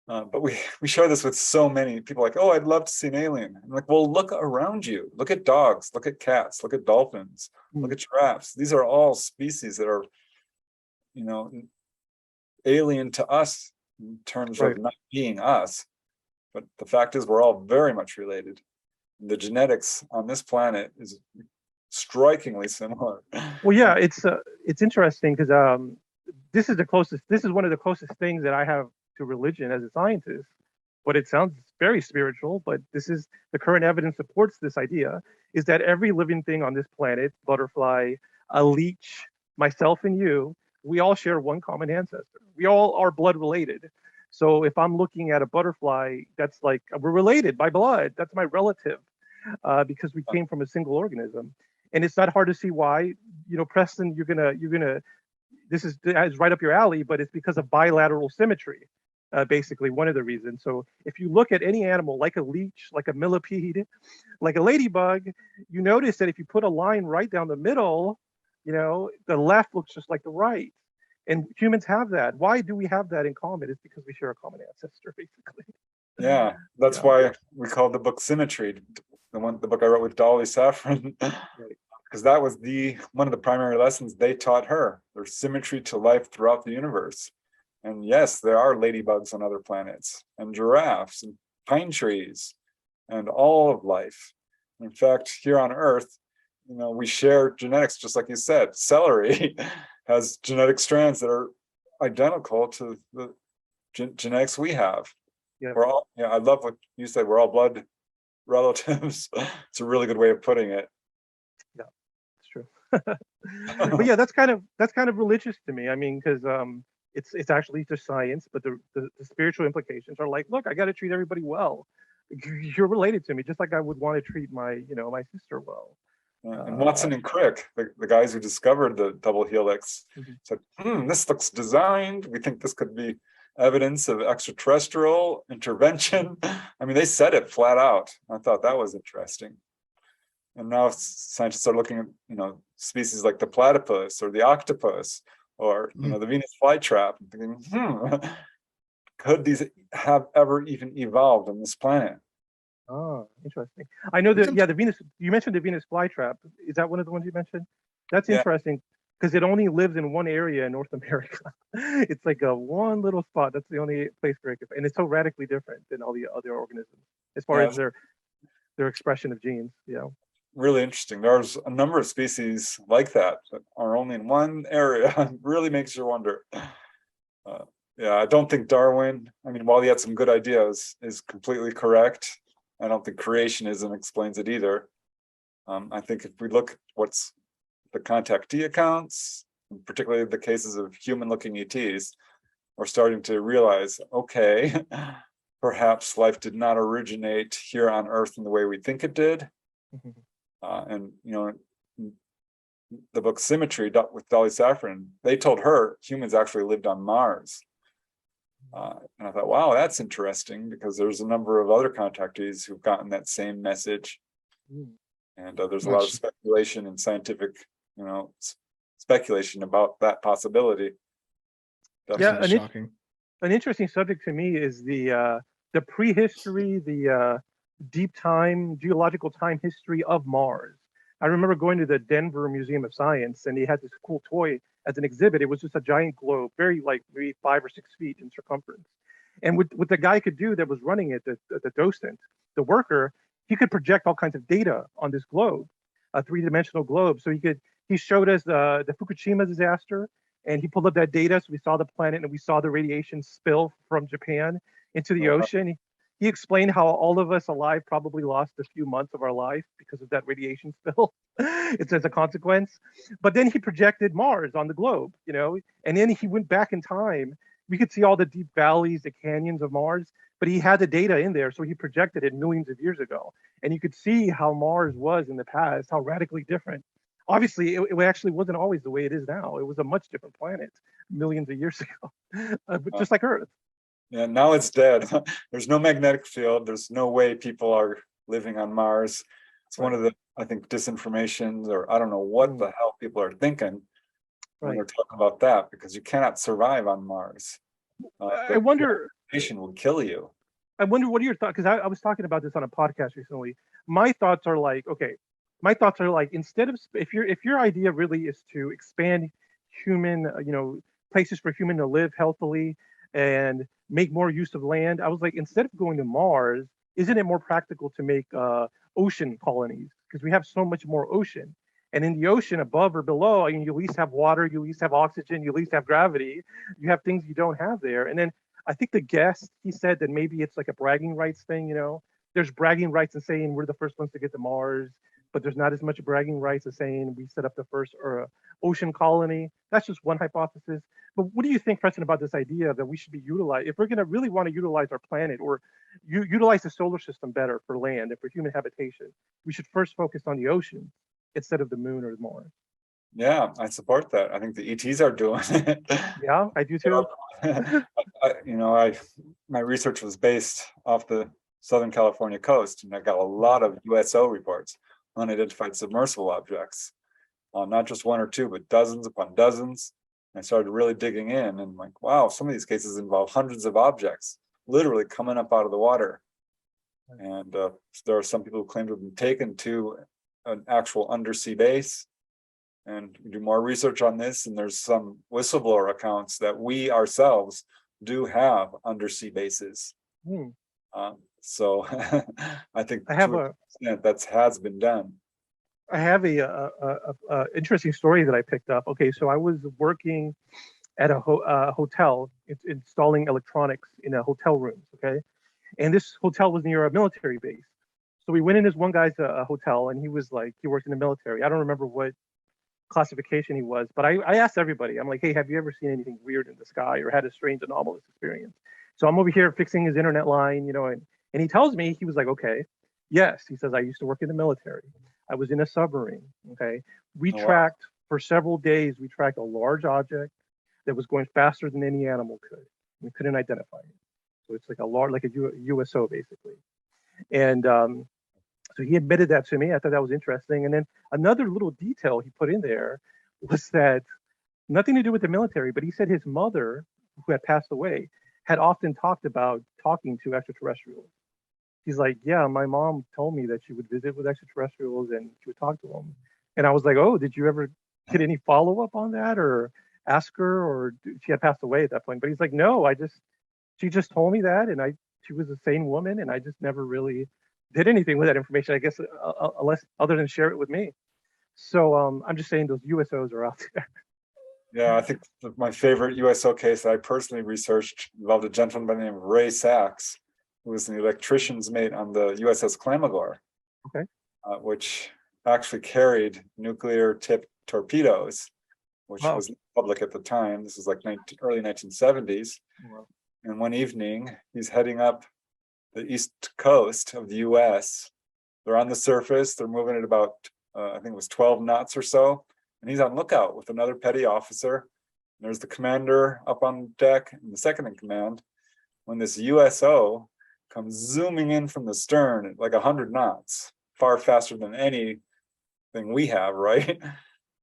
But we share this with so many people, like, oh, I'd love to see an alien. I'm like, well, look around you. Look at dogs, look at cats, look at dolphins, look at giraffes. These are all species that are, alien to us in terms of not being us. But the fact is we're all very much related. The genetics on this planet is strikingly similar. Well, yeah, it's interesting because this is one of the closest things that I have to religion as a scientist. But it sounds very spiritual, but this is the current evidence supports this idea, is that every living thing on this planet, butterfly, a leech, myself and you, we all share one common ancestor. We all are blood related. So if I'm looking at a butterfly, that's like, we're related by blood. That's my relative, because we came from a single organism. And it's not hard to see why. Preston, you're gonna. This is right up your alley, but it's because of bilateral symmetry, basically one of the reasons. So if you look at any animal, like a leech, like a millipede, like a ladybug, you notice that if you put a line right down the middle, the left looks just like the right. And humans have that. Why do we have that in common? It's because we share a common ancestor, basically. Yeah, that's why we call the book Symmetry, the book I wrote with Dolly Safran, because that was one of the primary lessons they taught her. There's symmetry to life throughout the universe. And yes, there are ladybugs on other planets, and giraffes, and pine trees, and all of life. In fact, here on Earth, we share genetics, just like you said. Celery has genetic strands that are identical to the genetics we have. Yeah. We're all, I love what you said. We're all blood relatives. It's a really good way of putting it. Yeah, it's true. But yeah, that's kind of religious to me. I mean, because it's actually just science, but the spiritual implications are like, look, I got to treat everybody well. You're related to me, just like I would want to treat my sister well. And Watson and Crick, the guys who discovered the double helix, said, this looks designed. We think this could be evidence of extraterrestrial intervention. I mean, they said it flat out. I thought that was interesting. And now scientists are looking at, species like the platypus or the octopus or, the Venus flytrap, and thinking, could these have ever even evolved on this planet? Oh, interesting. I know that, the Venus, you mentioned the Venus flytrap. Is that one of the ones you mentioned? That's interesting because it only lives in one area in North America. It's like a one little spot. That's the only place where it can, and it's so radically different than all the other organisms as far as their expression of genes. Really interesting. There's a number of species like that are only in one area. It really makes you wonder. I don't think Darwin, while he had some good ideas, is completely correct. I don't think creationism explains it either. I think if we look at what's the contactee accounts, particularly the cases of human-looking ETs, we're starting to realize, okay, perhaps life did not originate here on Earth in the way we think it did. And the book Symmetry with Dolly Safran, they told her humans actually lived on Mars. And I thought, wow, that's interesting, because there's a number of other contactees who've gotten that same message. And there's a lot of speculation and scientific, speculation about that possibility. Definitely shocking. An interesting subject to me is the prehistory, the deep time, geological time history of Mars. I remember going to the Denver Museum of Science, and they had this cool toy as an exhibit. It was just a giant globe, very maybe 5 or 6 feet in circumference. And what the guy could do that was running it, the docent, the worker, he could project all kinds of data on this globe, a 3-dimensional globe. So he showed us the Fukushima disaster, and he pulled up that data. So we saw the planet and we saw the radiation spill from Japan into the ocean. He explained how all of us alive probably lost a few months of our life because of that radiation spill. It's as a consequence. But then he projected Mars on the globe, and then he went back in time. We could see all the deep valleys, the canyons of Mars, but he had the data in there. So he projected it millions of years ago. And you could see how Mars was in the past, how radically different. Obviously, it actually wasn't always the way it is now. It was a much different planet millions of years ago, but just like Earth. Yeah, now it's dead. There's no magnetic field. There's no way people are living on Mars. It's one of the, I think, disinformations, or I don't know what the hell people are thinking when they're talking about that, because you cannot survive on Mars. I wonder. Radiation will kill you. I wonder, what are your thoughts? Because I was talking about this on a podcast recently. My thoughts are like, instead of, if your idea really is to expand human, places for human to live healthily and make more use of land, I was like, instead of going to Mars, isn't it more practical to make ocean colonies? Because we have so much more ocean. And in the ocean, above or below, you at least have water, you at least have oxygen, you at least have gravity. You have things you don't have there. And then I think the guest, he said that maybe it's like a bragging rights thing, There's bragging rights in saying we're the first ones to get to Mars, but there's not as much bragging rights as saying we set up the first ocean colony. That's just one hypothesis. But what do you think, Preston, about this idea that we should be utilized, if we're going to really want to utilize our planet or utilize the solar system better for land and for human habitation, we should first focus on the ocean instead of the moon or Mars? Yeah, I support that. I think the ETs are doing it. Yeah, I do too. My research was based off the Southern California coast, and I got a lot of USO reports, unidentified submersible objects, not just one or two, but dozens upon dozens. I started really digging in, and like, wow, some of these cases involve hundreds of objects literally coming up out of the water. And there are some people who claim to have been taken to an actual undersea base. And we do more research on this, and there's some whistleblower accounts that we ourselves do have undersea bases. So I think that has been done. I have a interesting story that I picked up. Okay, so I was working at a hotel, installing electronics in a hotel room. Okay, and this hotel was near a military base. So we went in this one guy's hotel, and he was like, he worked in the military. I don't remember what classification he was. But I asked everybody, I'm like, hey, have you ever seen anything weird in the sky or had a strange anomalous experience? So I'm over here fixing his internet line, and he tells me, he was like, okay, yes. He says, I used to work in the military. I was in a submarine. Okay. We tracked for several days, we tracked a large object that was going faster than any animal could. We couldn't identify it. So it's like a USO basically. And so he admitted that to me. I thought that was interesting. And then another little detail he put in there was that nothing to do with the military, but he said his mother, who had passed away, had often talked about talking to extraterrestrials. He's like, yeah, my mom told me that she would visit with extraterrestrials and she would talk to them. And I was like, oh, did you ever get any follow-up on that or ask her, or she had passed away at that point? But he's like, no, she just told me that, and she was a sane woman, and I just never really did anything with that information, I guess, unless other than share it with me. So I'm just saying those USOs are out there. Yeah, I think my favorite USO case that I personally researched involved a gentleman by the name of Ray Sachs, who was an electrician's mate on the USS Clamagore, Okay. Which actually carried nuclear-tipped torpedoes, which was public at the time. This was like early 1970s. Wow. And one evening, he's heading up the east coast of the US. They're on the surface. They're moving at about, I think it was 12 knots or so. And he's on lookout with another petty officer. And there's the commander up on deck and the second in command. When this USO comes zooming in from the stern at like 100 knots, far faster than anything we have, right?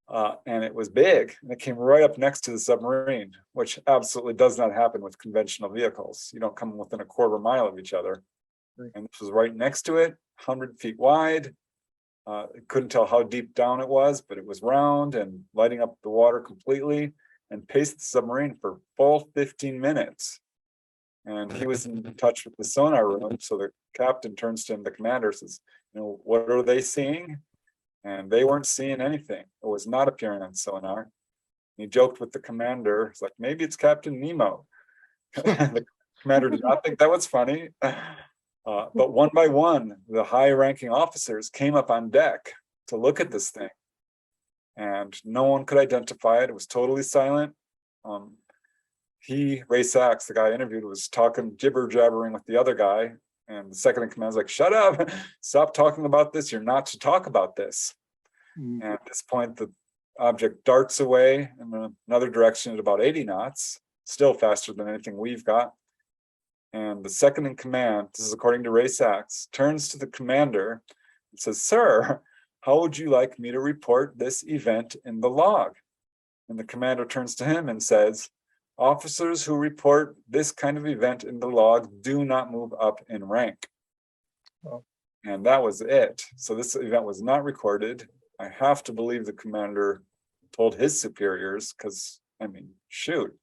And it was big, and it came right up next to the submarine, which absolutely does not happen with conventional vehicles. You don't come within a quarter mile of each other. Right. And this was right next to it, 100 feet wide. Couldn't tell how deep down it was, but it was round and lighting up the water completely, and paced the submarine for full 15 minutes. And he was in touch with the sonar room. So the captain turns to him, the commander says, what are they seeing? And they weren't seeing anything. It was not appearing on sonar. He joked with the commander. It's like, maybe it's Captain Nemo. The commander did not think that was funny. But one by one, the high-ranking officers came up on deck to look at this thing. And no one could identify it. It was totally silent. Ray Sachs, the guy I interviewed, was talking jibber-jabbering with the other guy. And the second in command was like, shut up, stop talking about this. You're not to talk about this. And at this point, the object darts away in another direction at about 80 knots, still faster than anything we've got. And the second in command, this is according to Ray Sachs, turns to the commander and says, sir, how would you like me to report this event in the log? And the commander turns to him and says, officers who report this kind of event in the log do not move up in rank. Oh. And that was it. So this event was not recorded. I have to believe the commander told his superiors, because, I mean, shoot,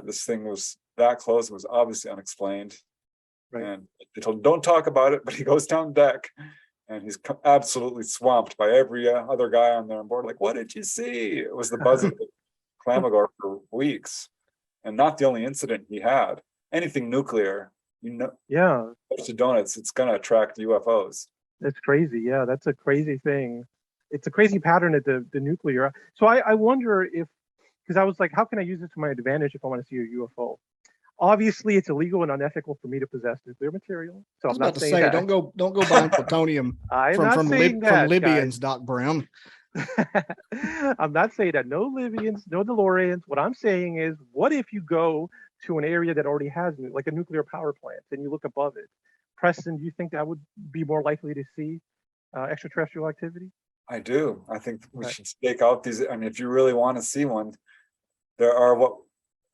this thing was that close. It was obviously unexplained. Right. And they told him, don't talk about it, but he goes down deck and he's absolutely swamped by every other guy on there on board. Like, what did you see? It was the buzz of the Clamagore for weeks, and not the only incident he had. Anything nuclear, yeah, to donuts, it's gonna attract UFOs. That's crazy. Yeah, that's a crazy thing. It's a crazy pattern at the nuclear. So I wonder if, because I was like, how can I use it to my advantage if I want to see a UFO? Obviously, it's illegal and unethical for me to possess nuclear material. So I was about to say, don't go buying plutonium from Libyans, guys. Doc Brown. I'm not saying that. No Libyans, no DeLoreans. What I'm saying is, what if you go to an area that already has like a nuclear power plant and you look above it? Preston, do you think that would be more likely to see extraterrestrial activity? I do. I think we should stake out these. I mean, if you really want to see one, there are what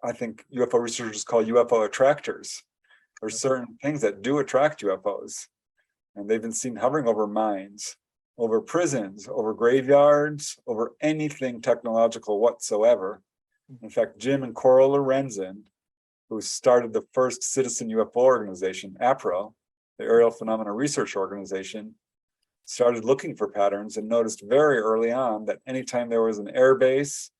I think UFO researchers call UFO attractors. There's certain things that do attract UFOs, and they've been seen hovering over mines, over prisons, over graveyards, over anything technological whatsoever. In fact, Jim and Coral Lorenzen, who started the first citizen UFO organization, APRO, the Aerial Phenomena Research Organization, started looking for patterns and noticed very early on that anytime there was an air base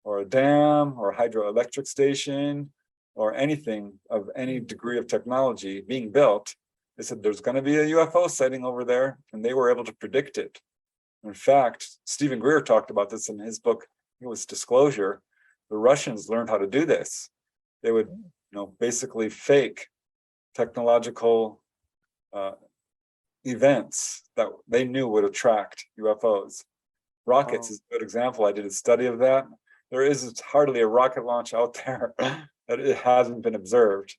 or a dam or a hydroelectric station or anything of any degree of technology being built, they said there's going to be a UFO sighting over there, and they were able to predict it. In fact, Stephen Greer talked about this in his book. It was Disclosure. The Russians learned how to do this. They would, basically fake technological events that they knew would attract UFOs. Rockets is a good example. I did a study of that. There is hardly a rocket launch out there that it hasn't been observed.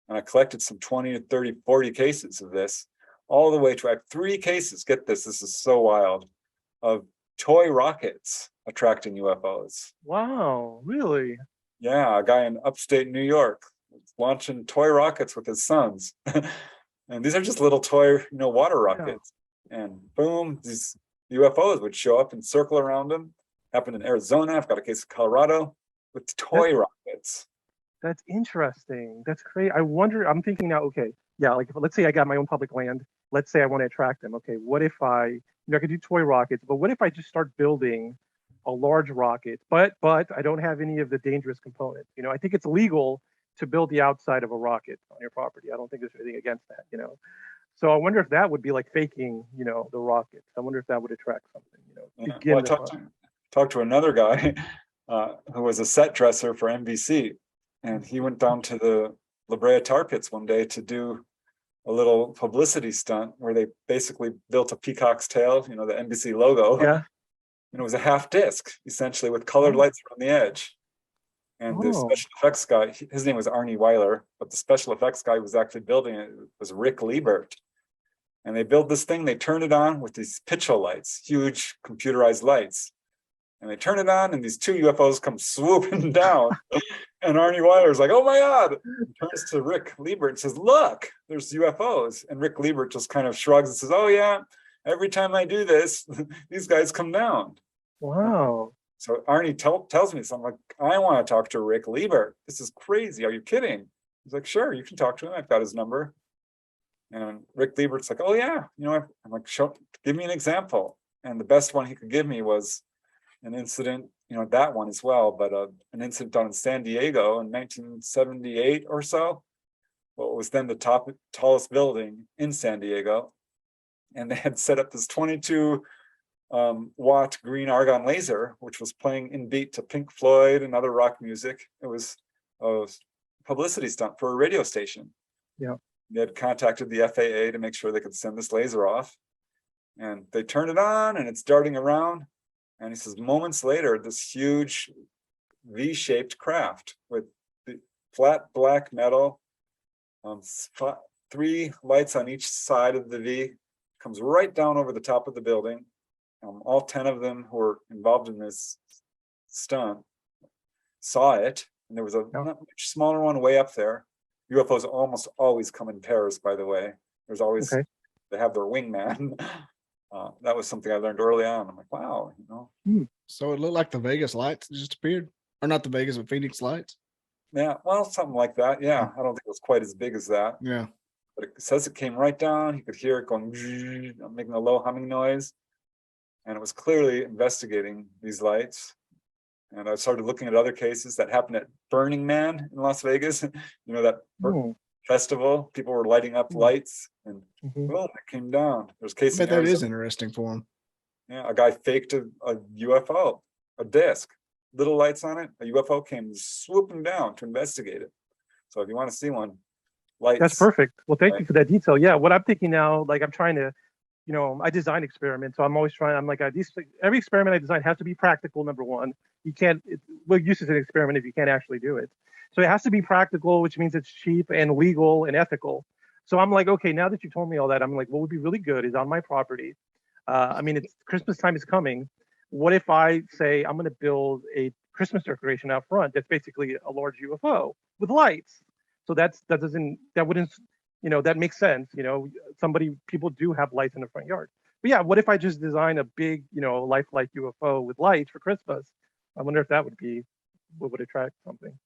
And I collected some 20 to 30, 40 cases of this, all the way to, I have 3 cases, get this is so wild, of toy rockets attracting UFOs. Wow, really? Yeah, a guy in upstate New York launching toy rockets with his sons. And these are just little toy, water rockets. Yeah. And boom, these UFOs would show up and circle around them. Happened in Arizona. I've got a case of Colorado with toy rockets. That's interesting. That's great. I wonder, I'm thinking now, okay, yeah, like let's say I got my own public land. Let's say I want to attract them. Okay, what if I could do toy rockets, but what if I just start building a large rocket, but I don't have any of the dangerous components? I think it's legal to build the outside of a rocket on your property. I don't think there's anything against that, So I wonder if that would be like faking, the rockets. I wonder if that would attract something, Yeah. Well, I talked to another guy who was a set dresser for NBC, and he went down to the La Brea tar pits one day to do a little publicity stunt where they basically built a peacock's tail, the NBC logo. Yeah. And it was a half disc, essentially, with colored lights around the edge. And the special effects guy, his name was Arnie Weiler, but the special effects guy who was actually building it was Rick Liebert. And they built this thing, they turned it on with these pitchel lights, huge computerized lights. And they turn it on, and these 2 UFOs come swooping down. And Arnie Weiler's like, oh my God. He turns to Rick Liebert and says, look, there's UFOs. And Rick Liebert just kind of shrugs and says, oh yeah, every time I do this, these guys come down. Wow. So Arnie tells me, so I'm like, I want to talk to Rick Liebert. This is crazy. Are you kidding? He's like, sure, you can talk to him. I've got his number. And Rick Liebert's like, oh yeah. I'm like, give me an example. And the best one he could give me was an incident, that one as well, but an incident done in San Diego in 1978 or so. What was then the tallest building in San Diego. And they had set up this 22 watt green argon laser, which was playing in beat to Pink Floyd and other rock music. It was a publicity stunt for a radio station. Yeah. They had contacted the FAA to make sure they could send this laser off. And they turned it on, and it's darting around. And he says, moments later, this huge V-shaped craft with the flat black metal, 3 lights on each side of the V, comes right down over the top of the building. All 10 of them who were involved in this stunt saw it. And there was a much smaller one way up there. UFOs almost always come in pairs, by the way. There's always, they have their wingman. That was something I learned early on. I'm like, wow, So it looked like the Vegas lights just appeared, or not the Vegas, but Phoenix lights. Yeah, well, something like that. Yeah, I don't think it was quite as big as that. Yeah, but it says it came right down. You could hear it going, making a low humming noise, and it was clearly investigating these lights. And I started looking at other cases that happened at Burning Man in Las Vegas. That festival, people were lighting up lights, and boom, it came down. There's cases. I bet that is interesting for them. Yeah, a guy faked a UFO, a disc, little lights on it. A UFO came swooping down to investigate it. So if you want to see one, lights. That's perfect. Well, thank you for that detail. Yeah, what I'm thinking now, like I'm trying to, I design experiments, so I'm always trying. I'm like, every experiment I design has to be practical. Number one, you can't. What use is an experiment if you can't actually do it? So it has to be practical, which means it's cheap and legal and ethical. So I'm like, okay, now that you told me all that, I'm like, what would be really good is on my property. It's Christmas time is coming. What if I say I'm going to build a Christmas decoration out front that's basically a large UFO with lights? So that makes sense. People do have lights in the front yard. But yeah, what if I just design a big, lifelike UFO with lights for Christmas? I wonder if that what would attract something.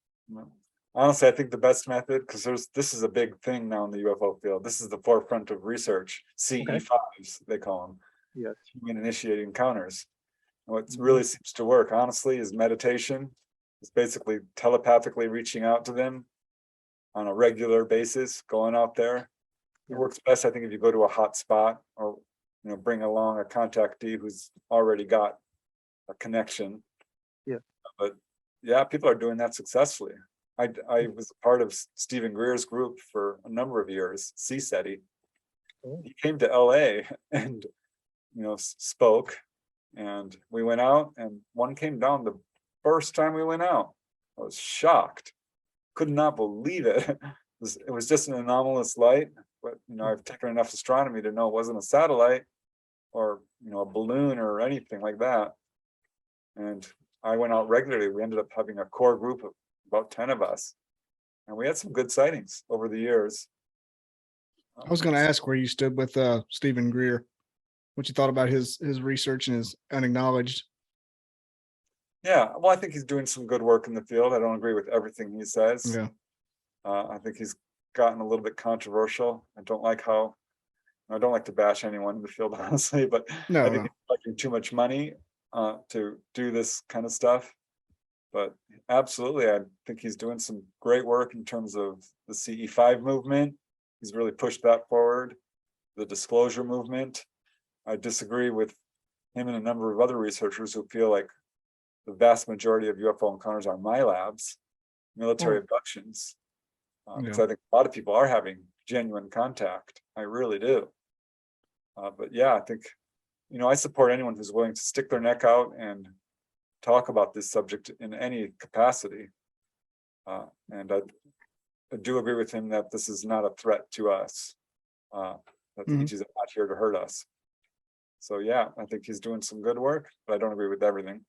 Honestly, I think the best method, because this is a big thing now in the UFO field. This is the forefront of research. CE5s, they call them. Yes. Human initiated encounters. And what really seems to work, honestly, is meditation. It's basically telepathically reaching out to them on a regular basis, going out there. It works best, I think, if you go to a hot spot or bring along a contactee who's already got a connection. Yeah. But yeah, people are doing that successfully. I was a part of Stephen Greer's group for a number of years, CSETI. Oh. He came to LA and, spoke, and we went out, and one came down the first time we went out. I was shocked. Could not believe it. It was just an anomalous light, but I've taken enough astronomy to know it wasn't a satellite or a balloon or anything like that. And I went out regularly. We ended up having a core group of about 10 of us, and we had some good sightings over the years. I was going to ask where you stood with Stephen Greer, what you thought about his research and his unacknowledged. Yeah, well, I think he's doing some good work in the field. I don't agree with everything he says. Yeah. I think he's gotten a little bit controversial. I don't like to bash anyone in the field, honestly, but No, I think he's collecting too much money to do this kind of stuff. But absolutely, I think he's doing some great work in terms of the CE5 movement. He's really pushed that forward. The disclosure movement. I disagree with him and a number of other researchers who feel like the vast majority of UFO encounters are MILABs, military abductions. Because I think a lot of people are having genuine contact. I really do. But yeah, I think, I support anyone who's willing to stick their neck out and talk about this subject in any capacity. And I do agree with him that this is not a threat to us, that the ETs are not here to hurt us. So yeah, I think he's doing some good work, but I don't agree with everything.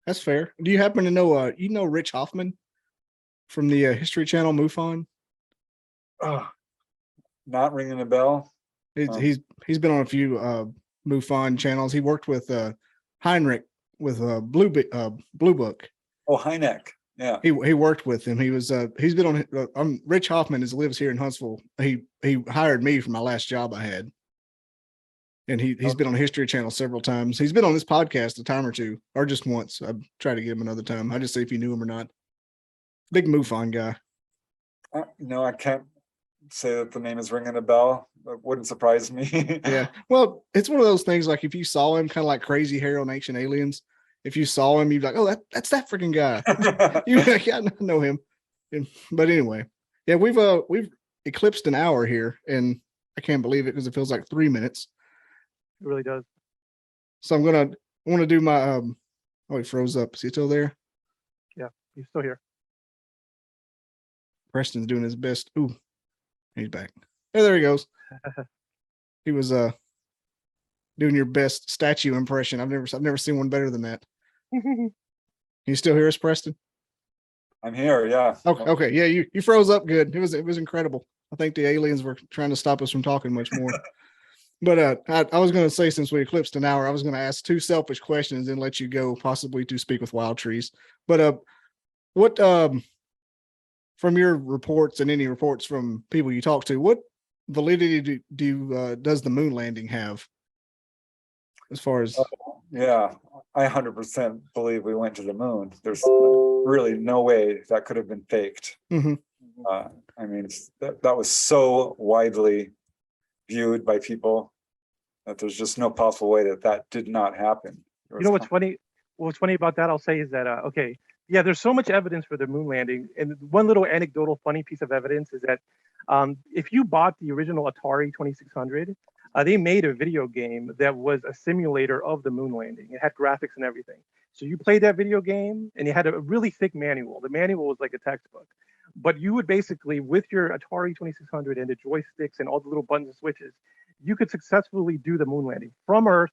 that's fair. Do you happen to know, Rich Hoffman from the History Channel, MUFON? Not ringing a bell. He's been on a few MUFON channels. He worked with Heinrich with Blue Book. Oh, Heineck. Yeah. He worked with him. He's been on. Rich Hoffman lives here in Huntsville. He hired me for my last job I had, and he's been on History Channel several times. He's been on this podcast a time or two, or just once. I've tried to get him another time. I just see if he knew him or not. Big MUFON guy. I can't say that the name is ringing a bell. It wouldn't surprise me. Yeah. Well, it's one of those things, like if you saw him, kind of like Crazy Hair on Ancient Aliens, if you saw him, you'd be like, oh, that's that freaking guy. You're like, yeah, I know him. But anyway, yeah, we've eclipsed an hour here, and I can't believe it because it feels like 3 minutes. It really does. So I want to do my oh, he froze up. Is he still there? Yeah, he's still here. Preston's doing his best. Ooh, he's back. Oh, there he goes. He was doing your best statue impression. I've never seen one better than that. Can you still hear us, Preston? I'm here, yeah. Okay. Yeah, you froze up good. It was incredible. I think the aliens were trying to stop us from talking much more. But I was going to say, since we eclipsed an hour, I was going to ask two selfish questions and let you go, possibly to speak with Wild Trees. But what from your reports and any reports from people you talk to, what validity does the moon landing have? As far as yeah, I 100% believe we went to the moon. There's really no way that could have been faked. Mm-hmm. I mean, that was so widely viewed by people that there's just no possible way that did not happen. You know what's funny? What's funny about that, I'll say, is that okay, yeah, there's so much evidence for the moon landing, and one little anecdotal funny piece of evidence is that if you bought the original Atari 2600, they made a video game that was a simulator of the moon landing. It had graphics and everything. So you played that video game, and you had a really thick manual. The manual was like a textbook. But you would basically, with your Atari 2600 and the joysticks and all the little buttons and switches, you could successfully do the moon landing from Earth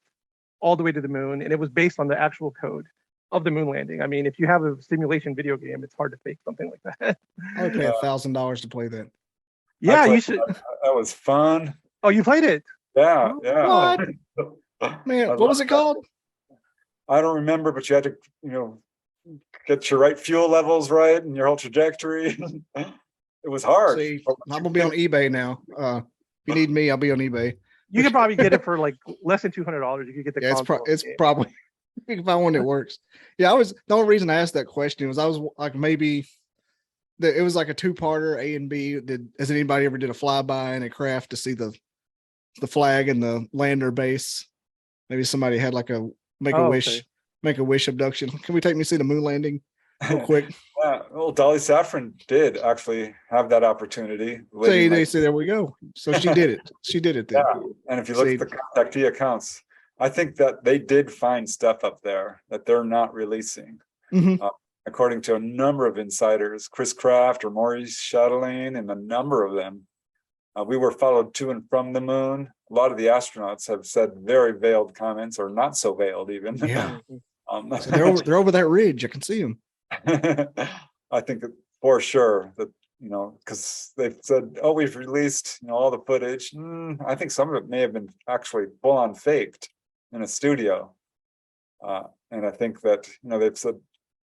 all the way to the moon. And it was based on the actual code of the moon landing. I mean, if you have a simulation video game, it's hard to fake something like that. I would pay $1,000 to play that. Yeah, you should. That was fun. Oh, you played it? Yeah, yeah. What? Man, what was it called? I don't remember, but you had to, get your right fuel levels right and your whole trajectory. It was hard. See, I'm gonna be on eBay now. If you need me, I'll be on eBay. You could probably get it for like less than $200. You could get the console. It's probably you can find one that works. Yeah, the only reason I asked that question was I was like, maybe it was like a two-parter, A and B. Has anybody ever did a flyby in a craft to see the flag and the lander base. Maybe somebody had like a make a wish abduction. Can we take me to see the moon landing real quick? Well, Dolly Safran did actually have that opportunity. They say there we go. So she did it. She did it then. Yeah. And if you look at the contactee accounts, I think that they did find stuff up there that they're not releasing. According to a number of insiders, Chris Kraft or Maurice Chatelain, and a number of them. We were followed to and from the moon. A lot of the astronauts have said very veiled comments, or not so veiled even. Yeah. So they're over that ridge. I can see them. I think for sure that, because they've said, oh, we've released, all the footage. I think some of it may have been actually full on faked in a studio. And I think that, they've said,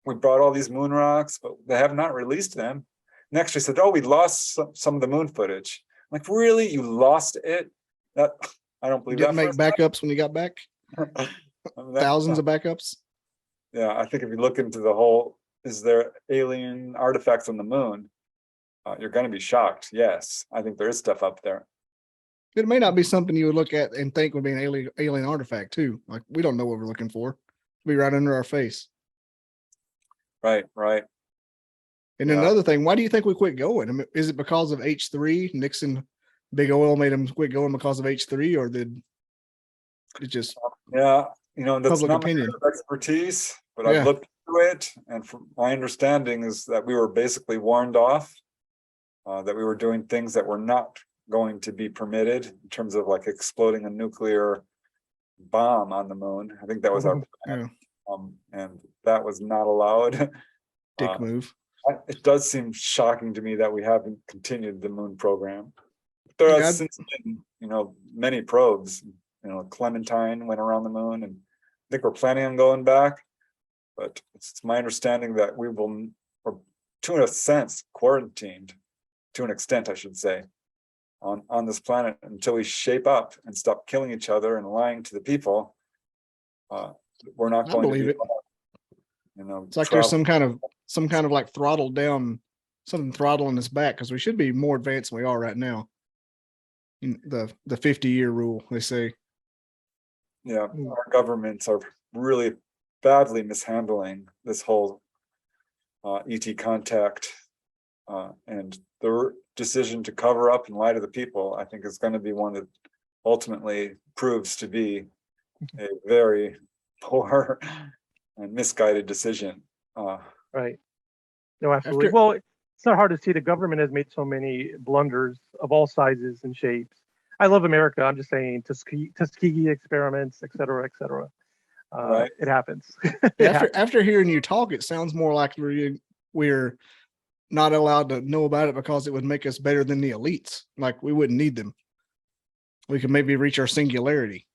we brought all these moon rocks, but they have not released them. Next, they said, oh, we lost some of the moon footage. I'm like, really? You lost it? I don't believe that. Didn't make backups when you got back? Thousands of backups? Yeah, I think if you look into the whole, is there alien artifacts on the moon? You're going to be shocked. Yes, I think there is stuff up there. It may not be something you would look at and think would be an alien artifact too. Like, we don't know what we're looking for. It'll be right under our face. Right. And another thing, why do you think we quit going? I mean, is it because of H3? Nixon, Big Oil made them quit going because of H3, or did it just? Yeah, that's not opinion. my expertise, but I've looked into it, and from my understanding is that we were basically warned off, that we were doing things that were not going to be permitted in terms of like exploding a nuclear bomb on the moon. I think that was our plan. And that was not allowed. Dick move. It does seem shocking to me that we haven't continued the moon program. There has since been, many probes. Clementine went around the moon, and I think we're planning on going back. But it's my understanding that we will, or to a sense, quarantined, to an extent, I should say, on this planet until we shape up and stop killing each other and lying to the people. We're not going to believe it. It's like there's some kind of like throttled down, something throttling us back, because we should be more advanced than we are right now. The 50-year rule, they say. Yeah, our governments are really badly mishandling this whole ET contact, and the decision to cover up and lie to the people, I think, is going to be one that ultimately proves to be a very poor and misguided decision. Right. No, absolutely. Well, it's not hard to see the government has made so many blunders of all sizes and shapes. I love America. I'm just saying Tuskegee experiments, et cetera, et cetera. Right. It happens. After hearing you talk, it sounds more like we're not allowed to know about it because it would make us better than the elites. Like, we wouldn't need them. We could maybe reach our singularity.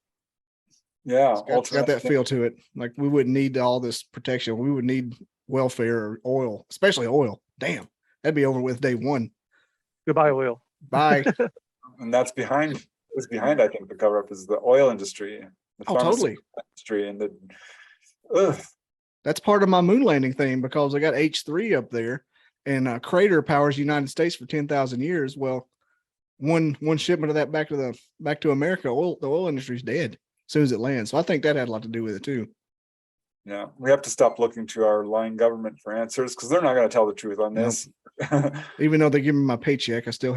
Yeah, it's got that feel to it. Like, we wouldn't need all this protection. We would need welfare or oil, especially oil. Damn, that'd be over with day one. Goodbye, oil. Bye. And that's behind. I think the cover up is the oil industry, the pharmaceutical industry, and the. That's part of my moon landing thing, because I got H3 up there, and Crater powers the United States for 10,000 years. Well, one shipment of that back to America, the oil industry's dead as soon as it lands. So I think that had a lot to do with it too. Yeah, we have to stop looking to our lying government for answers, because they're not going to tell the truth on this. Even though they give me my paycheck, I still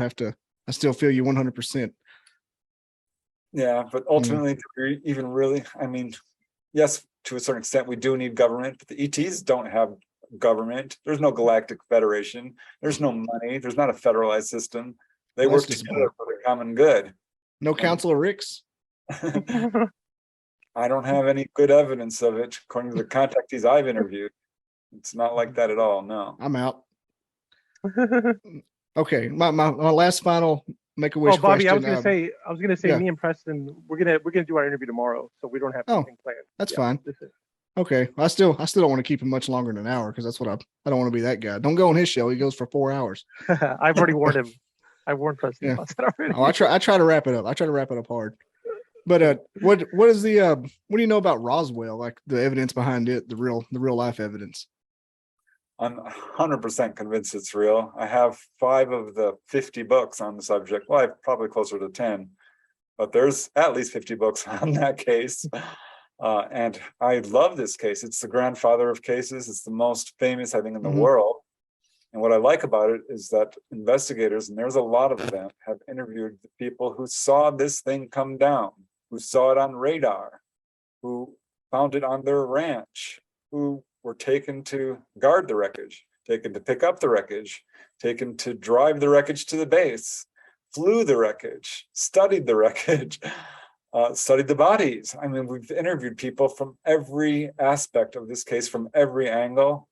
feel you 100%. Yeah, but ultimately, even really, I mean, yes, to a certain extent, we do need government, but the ETs don't have government. There's no galactic federation. There's no money. There's not a federalized system. They work together for the common good. No Council of Ricks. I don't have any good evidence of it, according to the contactees I've interviewed. It's not like that at all. No, I'm out. Okay, my last final Make-A-Wish Bobby, question. I was gonna say, me and Preston, we're gonna do our interview tomorrow, so we don't have anything planned. That's fine. Okay, I still don't want to keep him much longer than an hour, because that's what I don't want to be that guy. Don't go on his show. He goes for 4 hours. I've already warned him. I warned Preston about that already. Oh, I try to wrap it up. I try to wrap it up hard. But what is the what do you know about Roswell? Like, the evidence behind it, the real life evidence. I'm 100% convinced it's real. I have 5 of the 50 books on the subject. Well, I have probably closer to 10. but there's at least 50 books on that case. And I love this case. It's the grandfather of cases. It's the most famous, I think, in the world. And what I like about it is that investigators, and there's a lot of them, have interviewed the people who saw this thing come down, who saw it on radar, who found it on their ranch, who were taken to guard the wreckage, taken to pick up the wreckage, taken to drive the wreckage to the base, flew the wreckage, studied the wreckage, studied the bodies. I mean, we've interviewed people from every aspect of this case, from every angle.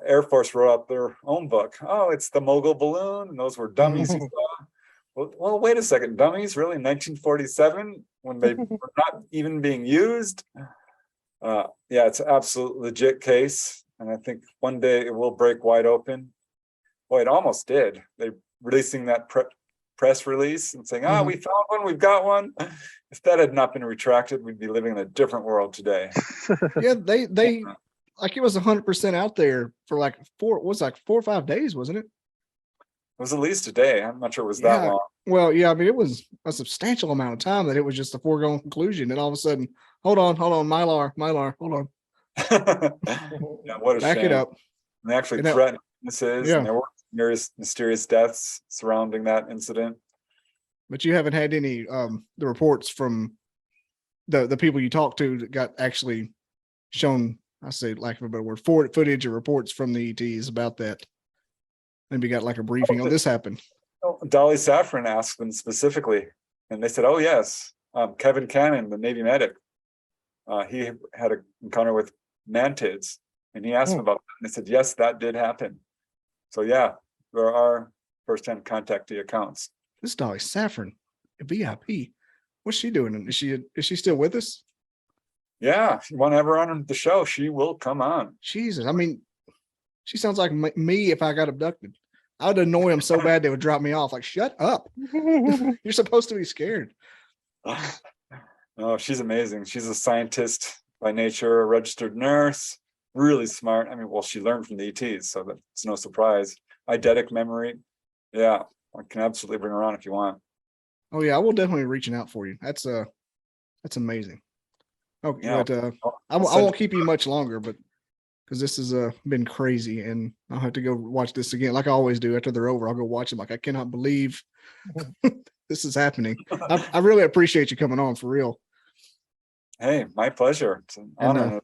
Air Force wrote out their own book. Oh, it's the mogul balloon, and those were dummies you saw. Well, wait a second, dummies, really? 1947, when they were not even being used? Yeah, it's an absolute legit case, and I think one day it will break wide open. Boy, it almost did. They releasing that press release and saying, we found one, we've got one. If that had not been retracted, we'd be living in a different world today. Yeah, they like it was 100% out there for like 4 or 5 days, wasn't it? It was at least a day. I'm not sure it was that long. Well, yeah, I mean, it was a substantial amount of time that it was just a foregone conclusion. And all of a sudden, hold on, Mylar, hold on. Yeah, what a Back shame. it up. And they actually threatened witnesses, and there were mysterious deaths surrounding that incident. But you haven't had any the reports from the people you talked to that got actually shown, I say, lack of a better word, footage or reports from the ETs about that. Maybe got like a briefing on this happened. Dolly Safran asked them specifically, and they said, "Oh yes, Kevin Cannon, the Navy medic, he had an encounter with mantids, and he asked them about it. And they said, yes, that did happen. So yeah, there are first-hand contactee accounts." This Dolly Safran, a VIP. What's she doing? Is she still with us? Yeah, if you want to have her on the show, she will come on. Jesus, I mean, she sounds like me if I got abducted. I would annoy them so bad they would drop me off. Like, shut up. You're supposed to be scared. Oh, she's amazing. She's a scientist by nature, a registered nurse, really smart. I mean, well, she learned from the ETs, so that's no surprise. Eidetic memory. Yeah, I can absolutely bring her on if you want. Oh yeah, I will definitely be reaching out for you. That's amazing. Okay, Yeah. but I won't keep you much longer, but because this has been crazy, and I'll have to go watch this again, like I always do. After they're over, I'll go watch them. Like, I cannot believe this is happening. I really appreciate you coming on, for real. Hey, my pleasure. It's an honor.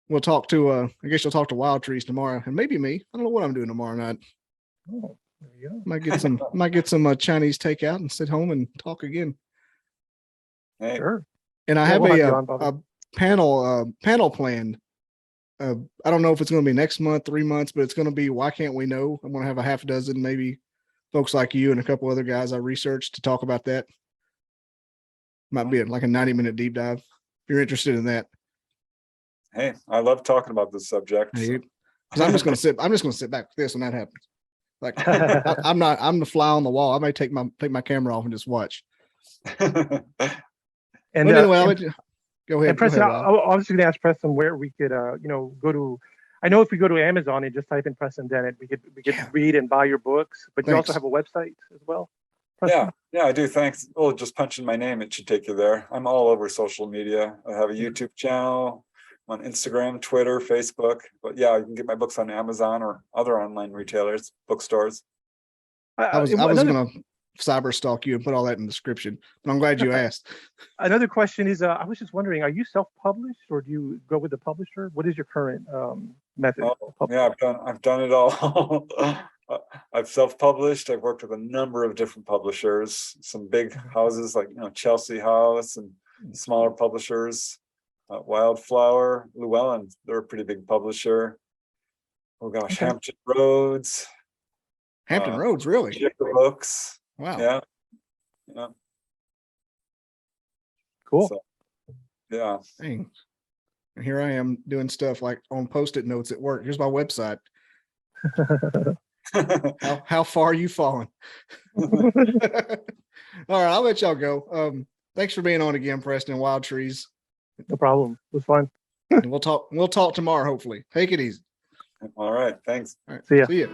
We'll talk to I guess you'll talk to Wild Trees tomorrow, and maybe me. I don't know what I'm doing tomorrow night. Oh, there you go. Might get some Chinese takeout and sit home and talk again. Hey. Sure. And I have we'll a panel planned. I don't know if it's going to be next month, 3 months, but it's going to be Why Can't We Know? I'm going to have a half dozen, maybe folks like you and a couple other guys I researched to talk about that. Might be like a 90-minute deep dive. If you're interested in that. Hey, I love talking about this subject. Hey, 'cause I'm just going to sit back with this when that happens. Like, I'm the fly on the wall. I may take my camera off and just watch. And anyway, I'll let you go ahead. And Preston, go ahead, I was going to ask Preston where we could, go to. I know if we go to Amazon and just type in Preston Dennett, we could read and buy your books. But you also have a website as well. Preston? Yeah, I do. Thanks. Well, just punch in my name, it should take you there. I'm all over social media. I have a YouTube channel, on Instagram, Twitter, Facebook. But yeah, you can get my books on Amazon or other online retailers, bookstores. I was going to cyber stalk you and put all that in the description, but I'm glad you asked. Another question is, I was just wondering, are you self-published or do you go with the publisher? What is your current method? Yeah, I've done it all. I've self-published. I've worked with a number of different publishers, some big houses like Chelsea House, and smaller publishers, Wildflower, Llewellyn. They're a pretty big publisher. Oh gosh, okay. Hampton Roads. Hampton Roads, really? Books. Wow. Yeah. Cool. So, yeah. Dang. And here I am doing stuff like on Post-it notes at work. Here's my website. How far are you falling? All right, I'll let y'all go. Thanks for being on again, Preston. Wild Trees. No problem. It was fun. And we'll talk tomorrow, hopefully. Take it easy. All right. Thanks. All right. See ya. See ya.